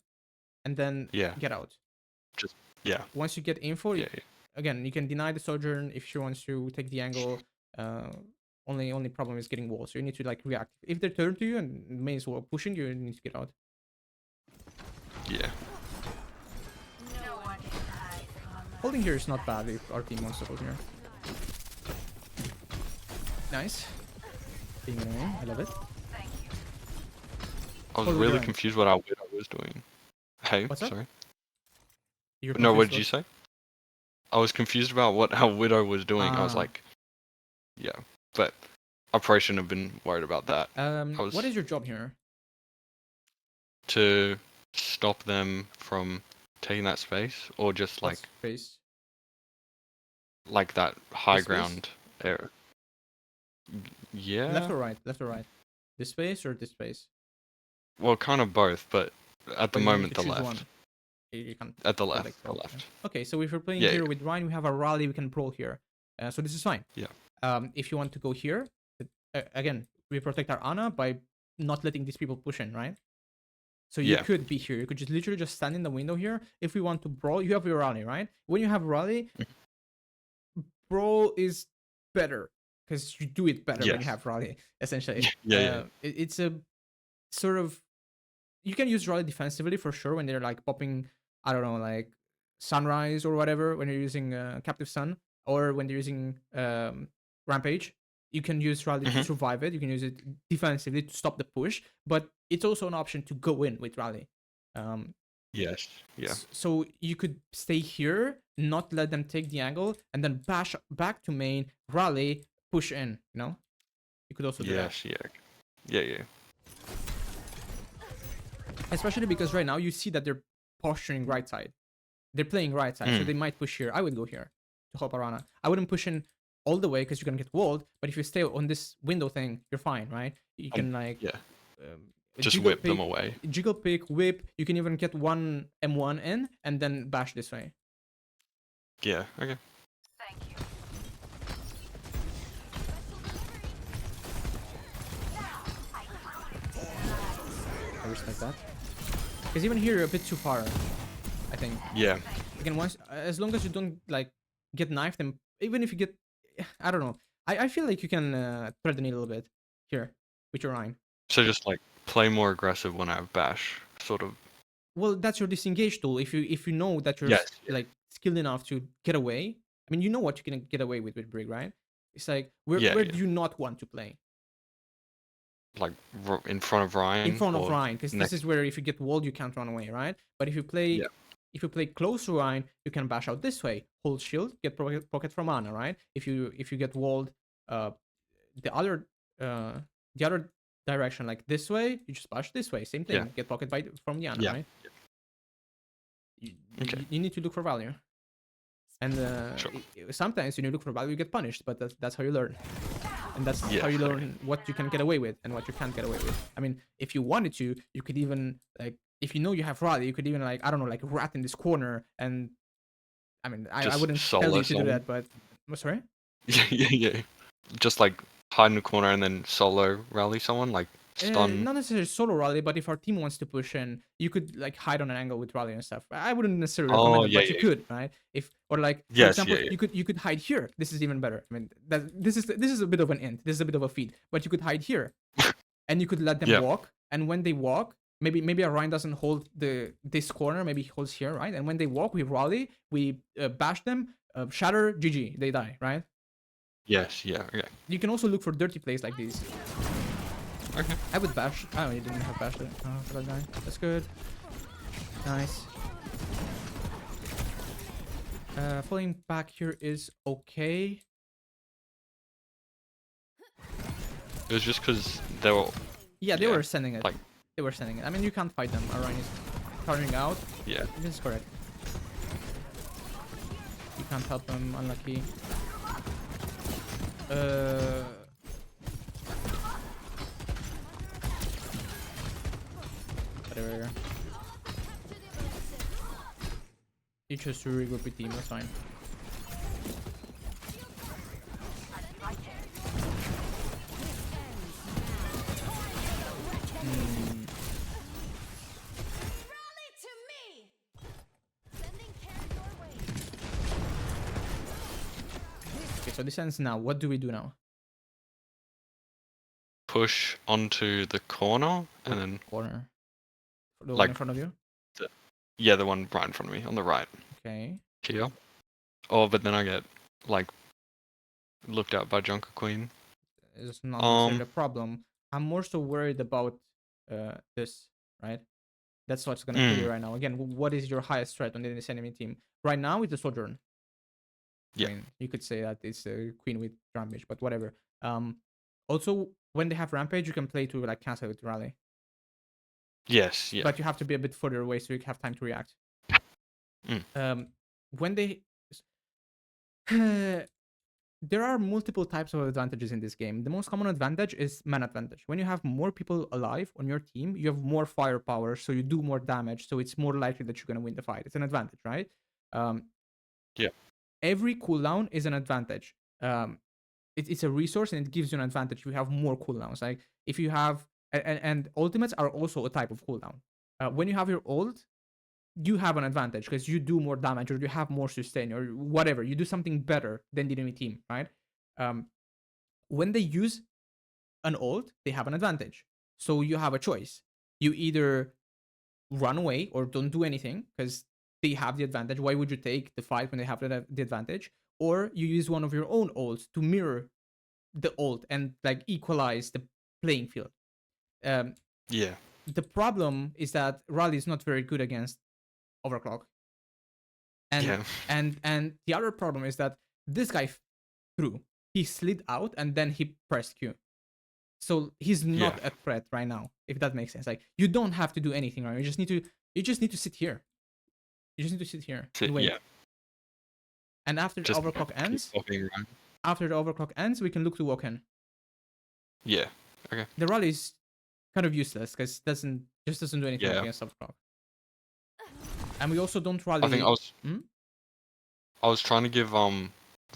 [SPEAKER 1] And then get out.
[SPEAKER 2] Yeah.
[SPEAKER 1] Once you get info, again, you can deny the Sojourn if she wants to take the angle. Only problem is getting walls. So you need to like react. If they turn to you and Mei is pushing you, you need to get out.
[SPEAKER 2] Yeah.
[SPEAKER 1] Holding here is not bad if our team wants to hold here. Nice. Being annoying, I love it.
[SPEAKER 2] I was really confused what our widow was doing. Hey,
[SPEAKER 1] What's up?
[SPEAKER 2] sorry.
[SPEAKER 1] No,
[SPEAKER 2] what did you say? I was confused about what our widow was doing. I was like, yeah, but I probably shouldn't have been worried about that.
[SPEAKER 1] What is your job here?
[SPEAKER 2] To stop them from taking that space, or just
[SPEAKER 1] What space?
[SPEAKER 2] like that high ground area. Yeah.
[SPEAKER 1] Left or right? Left or right? This space or this space?
[SPEAKER 2] Well, kind of both, but at the moment the left.
[SPEAKER 1] One. You can't
[SPEAKER 2] at the left. The left.
[SPEAKER 1] Okay, so if we're playing here with Ryan, we have a rally. We can brawl here, so this is fine.
[SPEAKER 2] Yeah.
[SPEAKER 1] If you want to go here, again, we protect our Ana by not letting these people push in, right? So you could be here. You could just literally just stand in the window here. If we want to brawl, you have your rally, right? When you have rally, brawl is better because you do it better when you have rally. Essentially, it's a sort of, you can use rally defensively for sure when they're like popping, I don't know, like Sunrise or whatever. When you're using Captive Sun, or when they're using Rampage, you can use rally to survive it. You can use it defensively to stop the push, but it's also an option to go in with rally.
[SPEAKER 2] Yes. Yeah.
[SPEAKER 1] So you could stay here, not let them take the angle, and then bash back to main, rally, push in. You know, you could also do that.
[SPEAKER 2] Yeah.
[SPEAKER 1] Especially because right now you see that they're posturing right side. They're playing right side, so they might push here. I would go here to help Arana. I wouldn't push in all the way because you're gonna get walled. But if you stay on this window thing, you're fine, right? You can
[SPEAKER 2] Just
[SPEAKER 1] jiggle
[SPEAKER 2] whip them
[SPEAKER 1] pick,
[SPEAKER 2] away.
[SPEAKER 1] Jiggle pick, whip. You can even get one M1 in and then bash this way.
[SPEAKER 2] Yeah. Okay.
[SPEAKER 1] I respect that. Because even here, you're a bit too far, I think.
[SPEAKER 2] Yeah.
[SPEAKER 1] Again, once, as long as you don't like get knifed, and even if you get, I don't know. I feel like you can thread the needle a bit here with your Rein.
[SPEAKER 2] So just like play more aggressive when I have bash, sort of.
[SPEAKER 1] Well, that's your disengage tool. If you know that you're
[SPEAKER 2] Yes. Yeah.
[SPEAKER 1] like skilled enough to get away, I mean, you know what you can get away with Brig, right? It's like where
[SPEAKER 2] Yeah.
[SPEAKER 1] do you not want to play?
[SPEAKER 2] Like in front of Ryan.
[SPEAKER 1] In front of
[SPEAKER 2] or
[SPEAKER 1] Rein, because this
[SPEAKER 2] next.
[SPEAKER 1] is where if you get walled, you can't run away, right? But if you play close to Rein, you can bash out this way, hold shield, get pocket from Ana, right? If you get walled, the other direction, like this way, you just bash this way, same thing,
[SPEAKER 2] Yeah.
[SPEAKER 1] get pocket from the Ana,
[SPEAKER 2] Yeah.
[SPEAKER 1] right?
[SPEAKER 2] Okay.
[SPEAKER 1] You need to look for value, and
[SPEAKER 2] Sure.
[SPEAKER 1] sometimes when you look for value, you get punished, but that's how you learn. And that's
[SPEAKER 2] Yeah,
[SPEAKER 1] how you
[SPEAKER 2] okay.
[SPEAKER 1] learn what you can get away with and what you can't get away with. I mean, if you wanted to, you could even like, if you know you have rally, you could even like, I don't know, like rat in this corner. And I mean, I
[SPEAKER 2] Just
[SPEAKER 1] wouldn't tell
[SPEAKER 2] solo
[SPEAKER 1] you to do
[SPEAKER 2] someone.
[SPEAKER 1] that, but sorry.
[SPEAKER 2] Yeah. Just like hide in the corner and then solo rally someone, like stun.
[SPEAKER 1] Not necessarily solo rally, but if our team wants to push in, you could like hide on an angle with rally and stuff. I wouldn't necessarily recommend it,
[SPEAKER 2] yeah,
[SPEAKER 1] but you
[SPEAKER 2] yeah.
[SPEAKER 1] could, right? If or like for
[SPEAKER 2] Yes,
[SPEAKER 1] example,
[SPEAKER 2] yeah.
[SPEAKER 1] you could hide here. This is even better. I mean, this is a bit of an int. This is a bit of a feed, but you could hide here, and you could let them
[SPEAKER 2] Yeah.
[SPEAKER 1] walk. And when they walk, maybe a Ryan doesn't hold this corner. Maybe he holds here, right? And when they walk, we rally, we bash them, shatter, GG, they die, right?
[SPEAKER 2] Yes, yeah, okay.
[SPEAKER 1] You can also look for dirty plays like these.
[SPEAKER 2] Okay.
[SPEAKER 1] I would bash. Oh, you didn't have bash there. Oh, for that guy. That's good. Nice. Falling back here is okay.
[SPEAKER 2] It was just because they were.
[SPEAKER 1] Yeah, they
[SPEAKER 2] Yeah,
[SPEAKER 1] were sending it.
[SPEAKER 2] like-
[SPEAKER 1] They were sending it. I mean, you can't fight them. Orion is turning out.
[SPEAKER 2] Yeah.
[SPEAKER 1] This is correct. You can't help them. Unlucky. Whatever. You chose to regroup with team. That's fine. Okay, so this ends now. What do we do now?
[SPEAKER 2] Push onto the corner and then
[SPEAKER 1] Corner. The one
[SPEAKER 2] Like-
[SPEAKER 1] in front of you?
[SPEAKER 2] yeah, the one right in front of me on the right
[SPEAKER 1] Okay.
[SPEAKER 2] here. Oh, but then I get like looked at by Junker Queen.
[SPEAKER 1] It's not necessarily
[SPEAKER 2] Um,
[SPEAKER 1] a problem. I'm more so worried about this, right? That's what's gonna kill you right now. Again, what is your highest threat on this enemy team? Right now, it's the Sojourn.
[SPEAKER 2] Yeah.
[SPEAKER 1] I mean, you could say that it's a Queen with Rampage, but whatever. Also, when they have Rampage, you can play to like cancel with Rally.
[SPEAKER 2] Yes, yeah.
[SPEAKER 1] But you have to be a bit further away so you have time to react. When they there are multiple types of advantages in this game. The most common advantage is man advantage. When you have more people alive on your team, you have more firepower, so you do more damage, so it's more likely that you're gonna win the fight. It's an advantage, right?
[SPEAKER 2] Yeah.
[SPEAKER 1] Every cooldown is an advantage. It's a resource and it gives you an advantage. You have more cooldowns. Like if you have and ultimates are also a type of cooldown. When you have your ult, you have an advantage because you do more damage or you have more sustain or whatever. You do something better than the enemy team, right? When they use an ult, they have an advantage. So you have a choice. You either run away or don't do anything because they have the advantage. Why would you take the fight when they have the advantage? Or you use one of your own ults to mirror the ult and like equalize the playing field.
[SPEAKER 2] Yeah.
[SPEAKER 1] The problem is that Raleigh is not very good against overclock. And and the other problem is that this guy threw. He slid out and then he pressed Q. So he's not a threat right now, if that makes sense. Like you don't have to do anything, right? You just need to sit here. You just need to sit here and wait.
[SPEAKER 2] Yeah.
[SPEAKER 1] And after the
[SPEAKER 2] Just
[SPEAKER 1] overclock
[SPEAKER 2] keep
[SPEAKER 1] ends,
[SPEAKER 2] walking around.
[SPEAKER 1] after the overclock ends, we can look to walk in.
[SPEAKER 2] Yeah. Okay.
[SPEAKER 1] The rally is kind of useless because doesn't do anything
[SPEAKER 2] Yeah.
[SPEAKER 1] against Subcroc. And we also don't rally.
[SPEAKER 2] I think
[SPEAKER 1] Hmm?
[SPEAKER 2] I was trying to give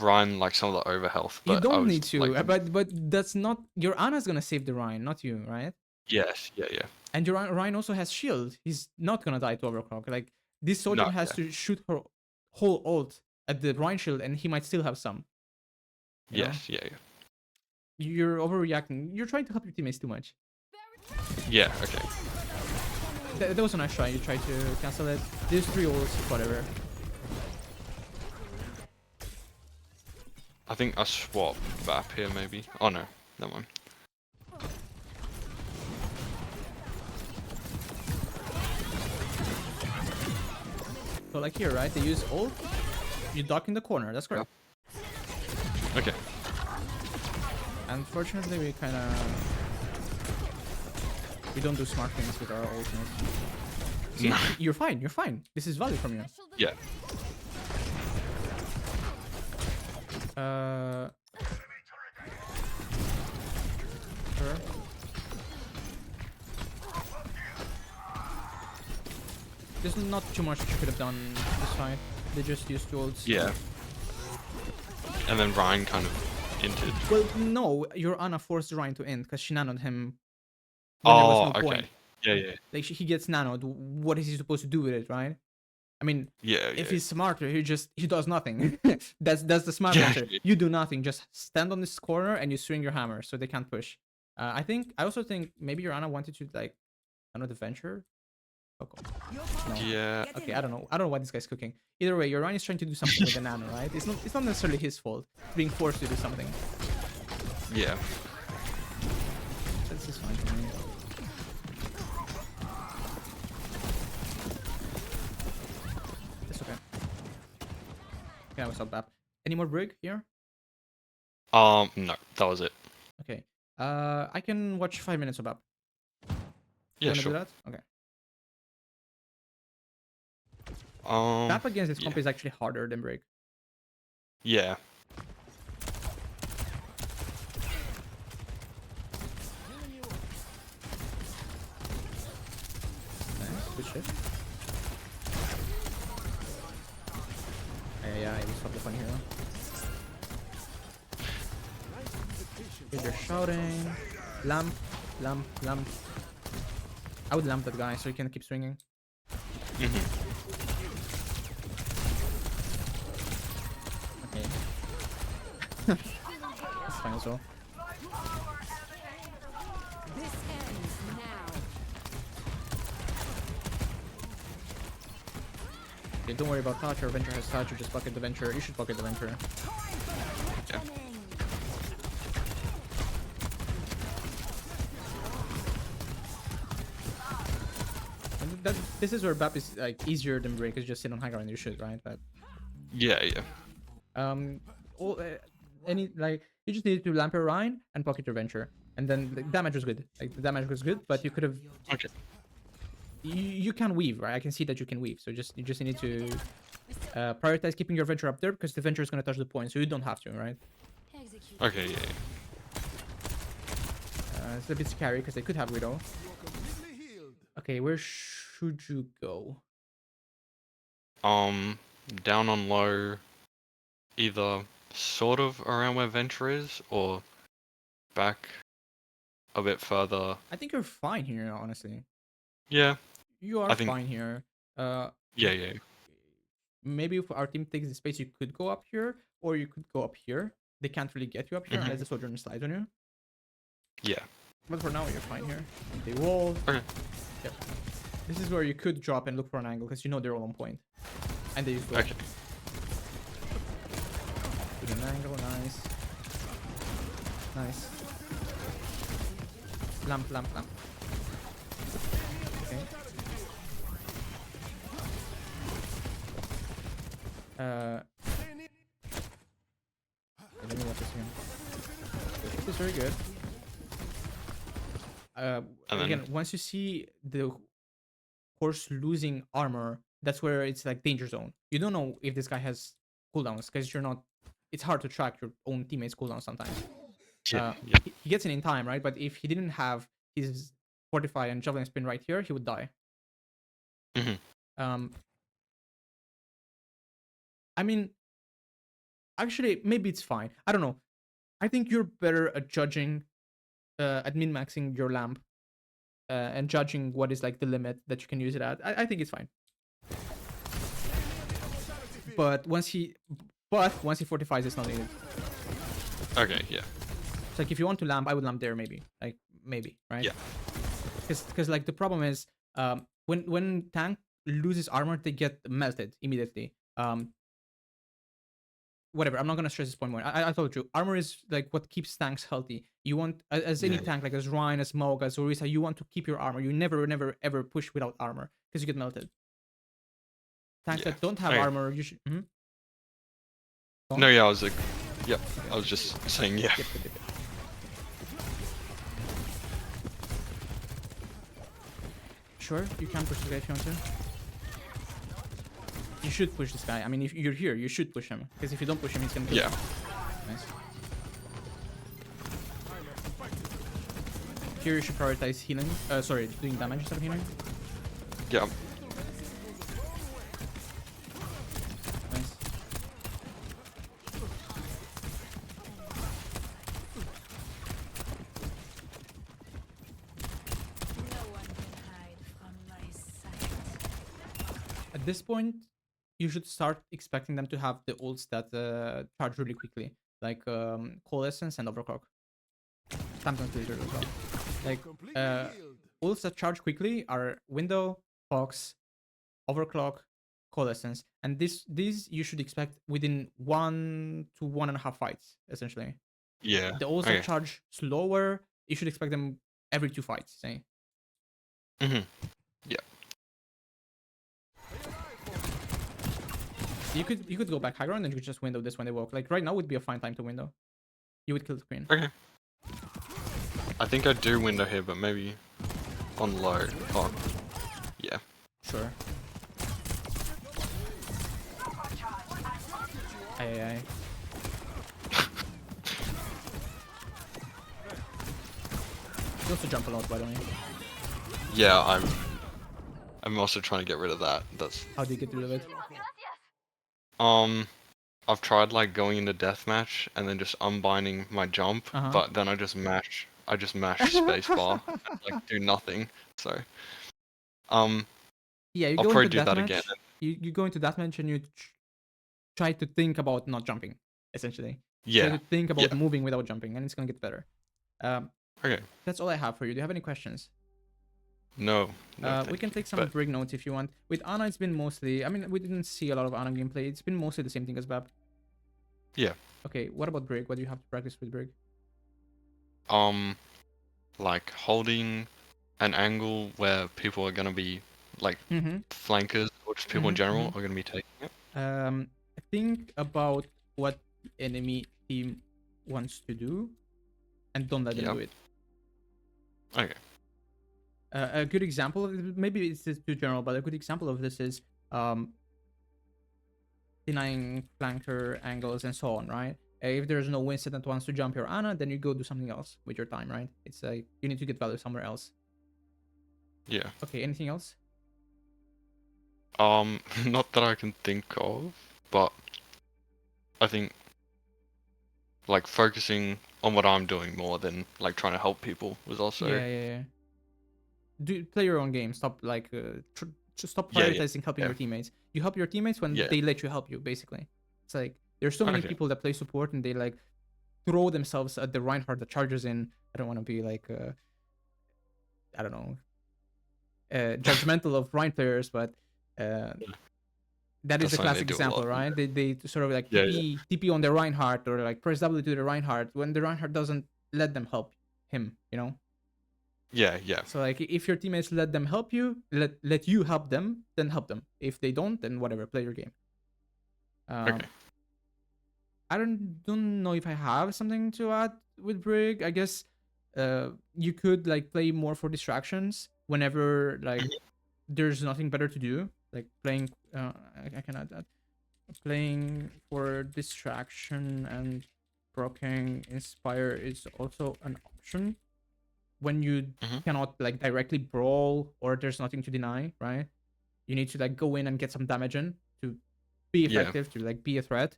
[SPEAKER 2] Ryan like some of the overhealth,
[SPEAKER 1] You
[SPEAKER 2] but I
[SPEAKER 1] don't
[SPEAKER 2] was
[SPEAKER 1] need to,
[SPEAKER 2] like,
[SPEAKER 1] but that's not your Ana's gonna save the Ryan, not you, right?
[SPEAKER 2] yes, yeah.
[SPEAKER 1] And your Ryan also has shield. He's not gonna die to overclock. Like this
[SPEAKER 2] No,
[SPEAKER 1] soldier has
[SPEAKER 2] yeah.
[SPEAKER 1] to shoot her whole ult at the Ryan shield, and he might still have some. You know?
[SPEAKER 2] Yes, yeah.
[SPEAKER 1] You're overreacting. You're trying to help your teammates too much.
[SPEAKER 2] Yeah, okay.
[SPEAKER 1] That was a nice try. You tried to cancel it. There's 3 ults, whatever.
[SPEAKER 2] I think I swap Bap here maybe. Oh no, never mind.
[SPEAKER 1] So like here, right? They use ult. You duck in the corner. That's correct.
[SPEAKER 2] Okay.
[SPEAKER 1] Unfortunately, we don't do smart things with our ultimates. See, you're fine. You're fine. This is value from you.
[SPEAKER 2] Yeah.
[SPEAKER 1] Sure. There's not too much you could have done this fight. They just used ults.
[SPEAKER 2] Yeah. And then Ryan kind of entered.
[SPEAKER 1] Well, no, your Ana forced Ryan to end because she nanoed him when there was no
[SPEAKER 2] okay.
[SPEAKER 1] point.
[SPEAKER 2] Yeah.
[SPEAKER 1] Like he gets nanoed. What is he supposed to do with it, right? I mean,
[SPEAKER 2] Yeah.
[SPEAKER 1] if he's smarter, he does nothing. that's the smart
[SPEAKER 2] Yeah,
[SPEAKER 1] answer.
[SPEAKER 2] yeah.
[SPEAKER 1] You do nothing. Just stand on this corner and you swing your hammer so they can't push. I also think maybe your Ana wanted to like, I don't know, the venture. No.
[SPEAKER 2] Yeah.
[SPEAKER 1] Okay, I don't know. I don't know what this guy's cooking. Either way, your Ryan is trying to do something with the nano, right? It's not necessarily his fault. Being forced to do something.
[SPEAKER 2] Yeah.
[SPEAKER 1] This is fine for me. It's okay. Okay, what's up, Bap? Any more brig here?
[SPEAKER 2] No, that was it.
[SPEAKER 1] Okay. I can watch 5 minutes of Bap. You
[SPEAKER 2] Yeah,
[SPEAKER 1] wanna
[SPEAKER 2] sure.
[SPEAKER 1] do that? Okay.
[SPEAKER 2] Um.
[SPEAKER 1] Bap against this comp
[SPEAKER 2] yeah.
[SPEAKER 1] is actually harder than brig.
[SPEAKER 2] Yeah.
[SPEAKER 1] Nice, good shit. Yeah, I just stopped the fun here. Okay, they're shouting. Lamp. I would lamp that guy so he can keep swinging. Okay. That's fine as well.
[SPEAKER 3] This ends now.
[SPEAKER 1] Okay, don't worry about touch. Our Venture has touch. You just bucket the Venture. You should bucket the Venture.
[SPEAKER 2] Yeah.
[SPEAKER 1] And this is where BAP is like easier than break. Is just sit on high ground and you should, right? But
[SPEAKER 2] Yeah.
[SPEAKER 1] all any like you just need to lamp your Rhine and pocket your Venture, and then the damage was good. Like the damage was good, but you could have.
[SPEAKER 2] Okay.
[SPEAKER 1] You can weave, right? I can see that you can weave. So you just need to prioritize keeping your Venture up there because the Venture is gonna touch the point, so you don't have to, right?
[SPEAKER 2] Okay. Yeah.
[SPEAKER 1] It's a bit scary because they could have Widow. Okay, where should you go?
[SPEAKER 2] Down on low, either sort of around where Venture is, or back a bit further.
[SPEAKER 1] I think you're fine here, honestly.
[SPEAKER 2] Yeah.
[SPEAKER 1] You are
[SPEAKER 2] I think-
[SPEAKER 1] fine here.
[SPEAKER 2] Yeah.
[SPEAKER 1] Maybe if our team takes the space, you could go up here, or you could go up here. They can't really get you up here
[SPEAKER 2] Mhm.
[SPEAKER 1] unless the soldier slides on you.
[SPEAKER 2] Yeah.
[SPEAKER 1] But for now, you're fine here. They wall.
[SPEAKER 2] Okay.
[SPEAKER 1] Yep. This is where you could drop and look for an angle because you know they're all on point. And they use wall.
[SPEAKER 2] Okay.
[SPEAKER 1] With an angle, nice. Nice. Lamp. Okay. Let me watch this again. This is very good.
[SPEAKER 2] And
[SPEAKER 1] Again,
[SPEAKER 2] then-
[SPEAKER 1] once you see the horse losing armor, that's where it's like danger zone. You don't know if this guy has cooldowns because you're not. It's hard to track your own teammates' cooldowns sometimes.
[SPEAKER 2] Yeah.
[SPEAKER 1] He gets it in time, right? But if he didn't have his fortify and javelin spin right here, he would die.
[SPEAKER 2] Mhm.
[SPEAKER 1] I mean, actually, maybe it's fine. I don't know. I think you're better at judging, at min maxing your lamp, and judging what is like the limit that you can use it at. I think it's fine. But once he fortifies, it's not needed.
[SPEAKER 2] Okay, yeah.
[SPEAKER 1] It's like if you want to lamp, I would lamp there maybe, like maybe, right?
[SPEAKER 2] Yeah.
[SPEAKER 1] Because like the problem is, when tank loses armor, they get melted immediately. Whatever. I'm not gonna stress this point more. I told you, armor is like what keeps tanks healthy. You want as any
[SPEAKER 2] Yeah.
[SPEAKER 1] tank, like as Ryan, as Smoke, as Orisa, you want to keep your armor. You never ever push without armor because you get melted. Tanks
[SPEAKER 2] Yeah.
[SPEAKER 1] that don't have
[SPEAKER 2] Okay.
[SPEAKER 1] armor, you should. Mhm. Go on.
[SPEAKER 2] No, yeah, I was like, yep. I was just saying, yeah.
[SPEAKER 1] Yep, yep, yep, yep. Sure, you can push this guy if you want to. You should push this guy. I mean, if you're here, you should push him. Because if you don't push him, he's gonna kill
[SPEAKER 2] Yeah.
[SPEAKER 1] you. Nice. Here you should prioritize healing. Sorry, doing damage instead of healing.
[SPEAKER 2] Yeah.
[SPEAKER 1] Nice.
[SPEAKER 3] No one can hide from my sight.
[SPEAKER 1] At this point, you should start expecting them to have the ults that charge really quickly, like Coalescence and Overclock. Sometimes Blizzard as well. Like ults that charge quickly are Window, Fox, Overclock, Coalescence, and these you should expect within 1 to 1.5 fights, essentially.
[SPEAKER 2] Yeah.
[SPEAKER 1] The ults
[SPEAKER 2] Okay.
[SPEAKER 1] that charge slower, you should expect them every 2 fights, say.
[SPEAKER 2] Mhm.
[SPEAKER 1] You could go back high ground and you could just window this when they walk. Like right now would be a fine time to window. You would kill the queen.
[SPEAKER 2] Okay. I think I do window here, but maybe on low. Oh, yeah.
[SPEAKER 1] Sure. Aye, aye, aye. You also jump a lot, by the way.
[SPEAKER 2] Yeah, I'm also trying to get rid of that. That's
[SPEAKER 1] How do you get rid of it?
[SPEAKER 2] I've tried like going into deathmatch and then just unbinding my jump,
[SPEAKER 1] Uh-huh.
[SPEAKER 2] but then I just mash spacebar and like do nothing. So
[SPEAKER 1] Yeah, you
[SPEAKER 2] I'll
[SPEAKER 1] go
[SPEAKER 2] probably
[SPEAKER 1] into
[SPEAKER 2] do that
[SPEAKER 1] deathmatch.
[SPEAKER 2] again.
[SPEAKER 1] You go into deathmatch and you try to think about not jumping, essentially. Try
[SPEAKER 2] Yeah.
[SPEAKER 1] to think about
[SPEAKER 2] yeah.
[SPEAKER 1] moving without jumping, and it's gonna get better.
[SPEAKER 2] Okay.
[SPEAKER 1] That's all I have for you. Do you have any questions?
[SPEAKER 2] No. No.
[SPEAKER 1] We
[SPEAKER 2] thank
[SPEAKER 1] can
[SPEAKER 2] you,
[SPEAKER 1] take some
[SPEAKER 2] but
[SPEAKER 1] Brig notes if you want. With Ana, it's been mostly. I mean, we didn't see a lot of Ana gameplay. It's been mostly the same thing as Bab.
[SPEAKER 2] Yeah.
[SPEAKER 1] Okay, what about Brig? What do you have to practice with Brig?
[SPEAKER 2] like holding an angle where people are gonna be like
[SPEAKER 1] Mm-hmm.
[SPEAKER 2] flankers or just people in
[SPEAKER 1] Mhm,
[SPEAKER 2] general are gonna be taking it.
[SPEAKER 1] Think about what the enemy team wants to do, and don't let them
[SPEAKER 2] Yeah.
[SPEAKER 1] do it.
[SPEAKER 2] Okay.
[SPEAKER 1] A good example of maybe it's too general, but a good example of this is denying flanker angles and so on, right? If there's no Winston that wants to jump your Ana, then you go do something else with your time, right? It's like you need to get value somewhere else.
[SPEAKER 2] Yeah.
[SPEAKER 1] Okay, anything else?
[SPEAKER 2] Not that I can think of, but I think like focusing on what I'm doing more than like trying to help people was also
[SPEAKER 1] Yeah. Do play your own game. Stop like just stop
[SPEAKER 2] Yeah,
[SPEAKER 1] prioritizing helping
[SPEAKER 2] yeah.
[SPEAKER 1] your teammates. You help your teammates when
[SPEAKER 2] Yeah.
[SPEAKER 1] they let you help you. Basically, it's like there's so many
[SPEAKER 2] Okay.
[SPEAKER 1] people that play support and they like throw themselves at the Reinhardt that charges in. I don't want to be like I don't know judgmental of Rhine players, but that is
[SPEAKER 2] That's
[SPEAKER 1] a
[SPEAKER 2] something they
[SPEAKER 1] classic
[SPEAKER 2] do a
[SPEAKER 1] example,
[SPEAKER 2] lot,
[SPEAKER 1] right? They sort of like
[SPEAKER 2] Yeah,
[SPEAKER 1] TP on the Reinhardt or like press W to the Reinhardt when the Reinhardt doesn't let them help him, you know.
[SPEAKER 2] Yeah.
[SPEAKER 1] So like if your teammates let them help you, let you help them, then help them. If they don't, then whatever, play your game.
[SPEAKER 2] Okay.
[SPEAKER 1] I don't know if I have something to add with Brig. I guess you could like play more for distractions whenever like there's nothing better to do. Like playing I can add that. Playing for distraction and proccing Inspire is also an option. when you
[SPEAKER 2] Mhm.
[SPEAKER 1] cannot like directly brawl or there's nothing to deny, right? You need to like go in and get some damage in to be
[SPEAKER 2] Yeah.
[SPEAKER 1] effective, to like be a threat.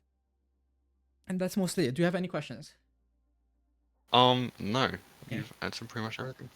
[SPEAKER 1] And that's mostly it. Do you have any questions?
[SPEAKER 2] No,
[SPEAKER 1] Okay.
[SPEAKER 2] you've answered pretty much everything.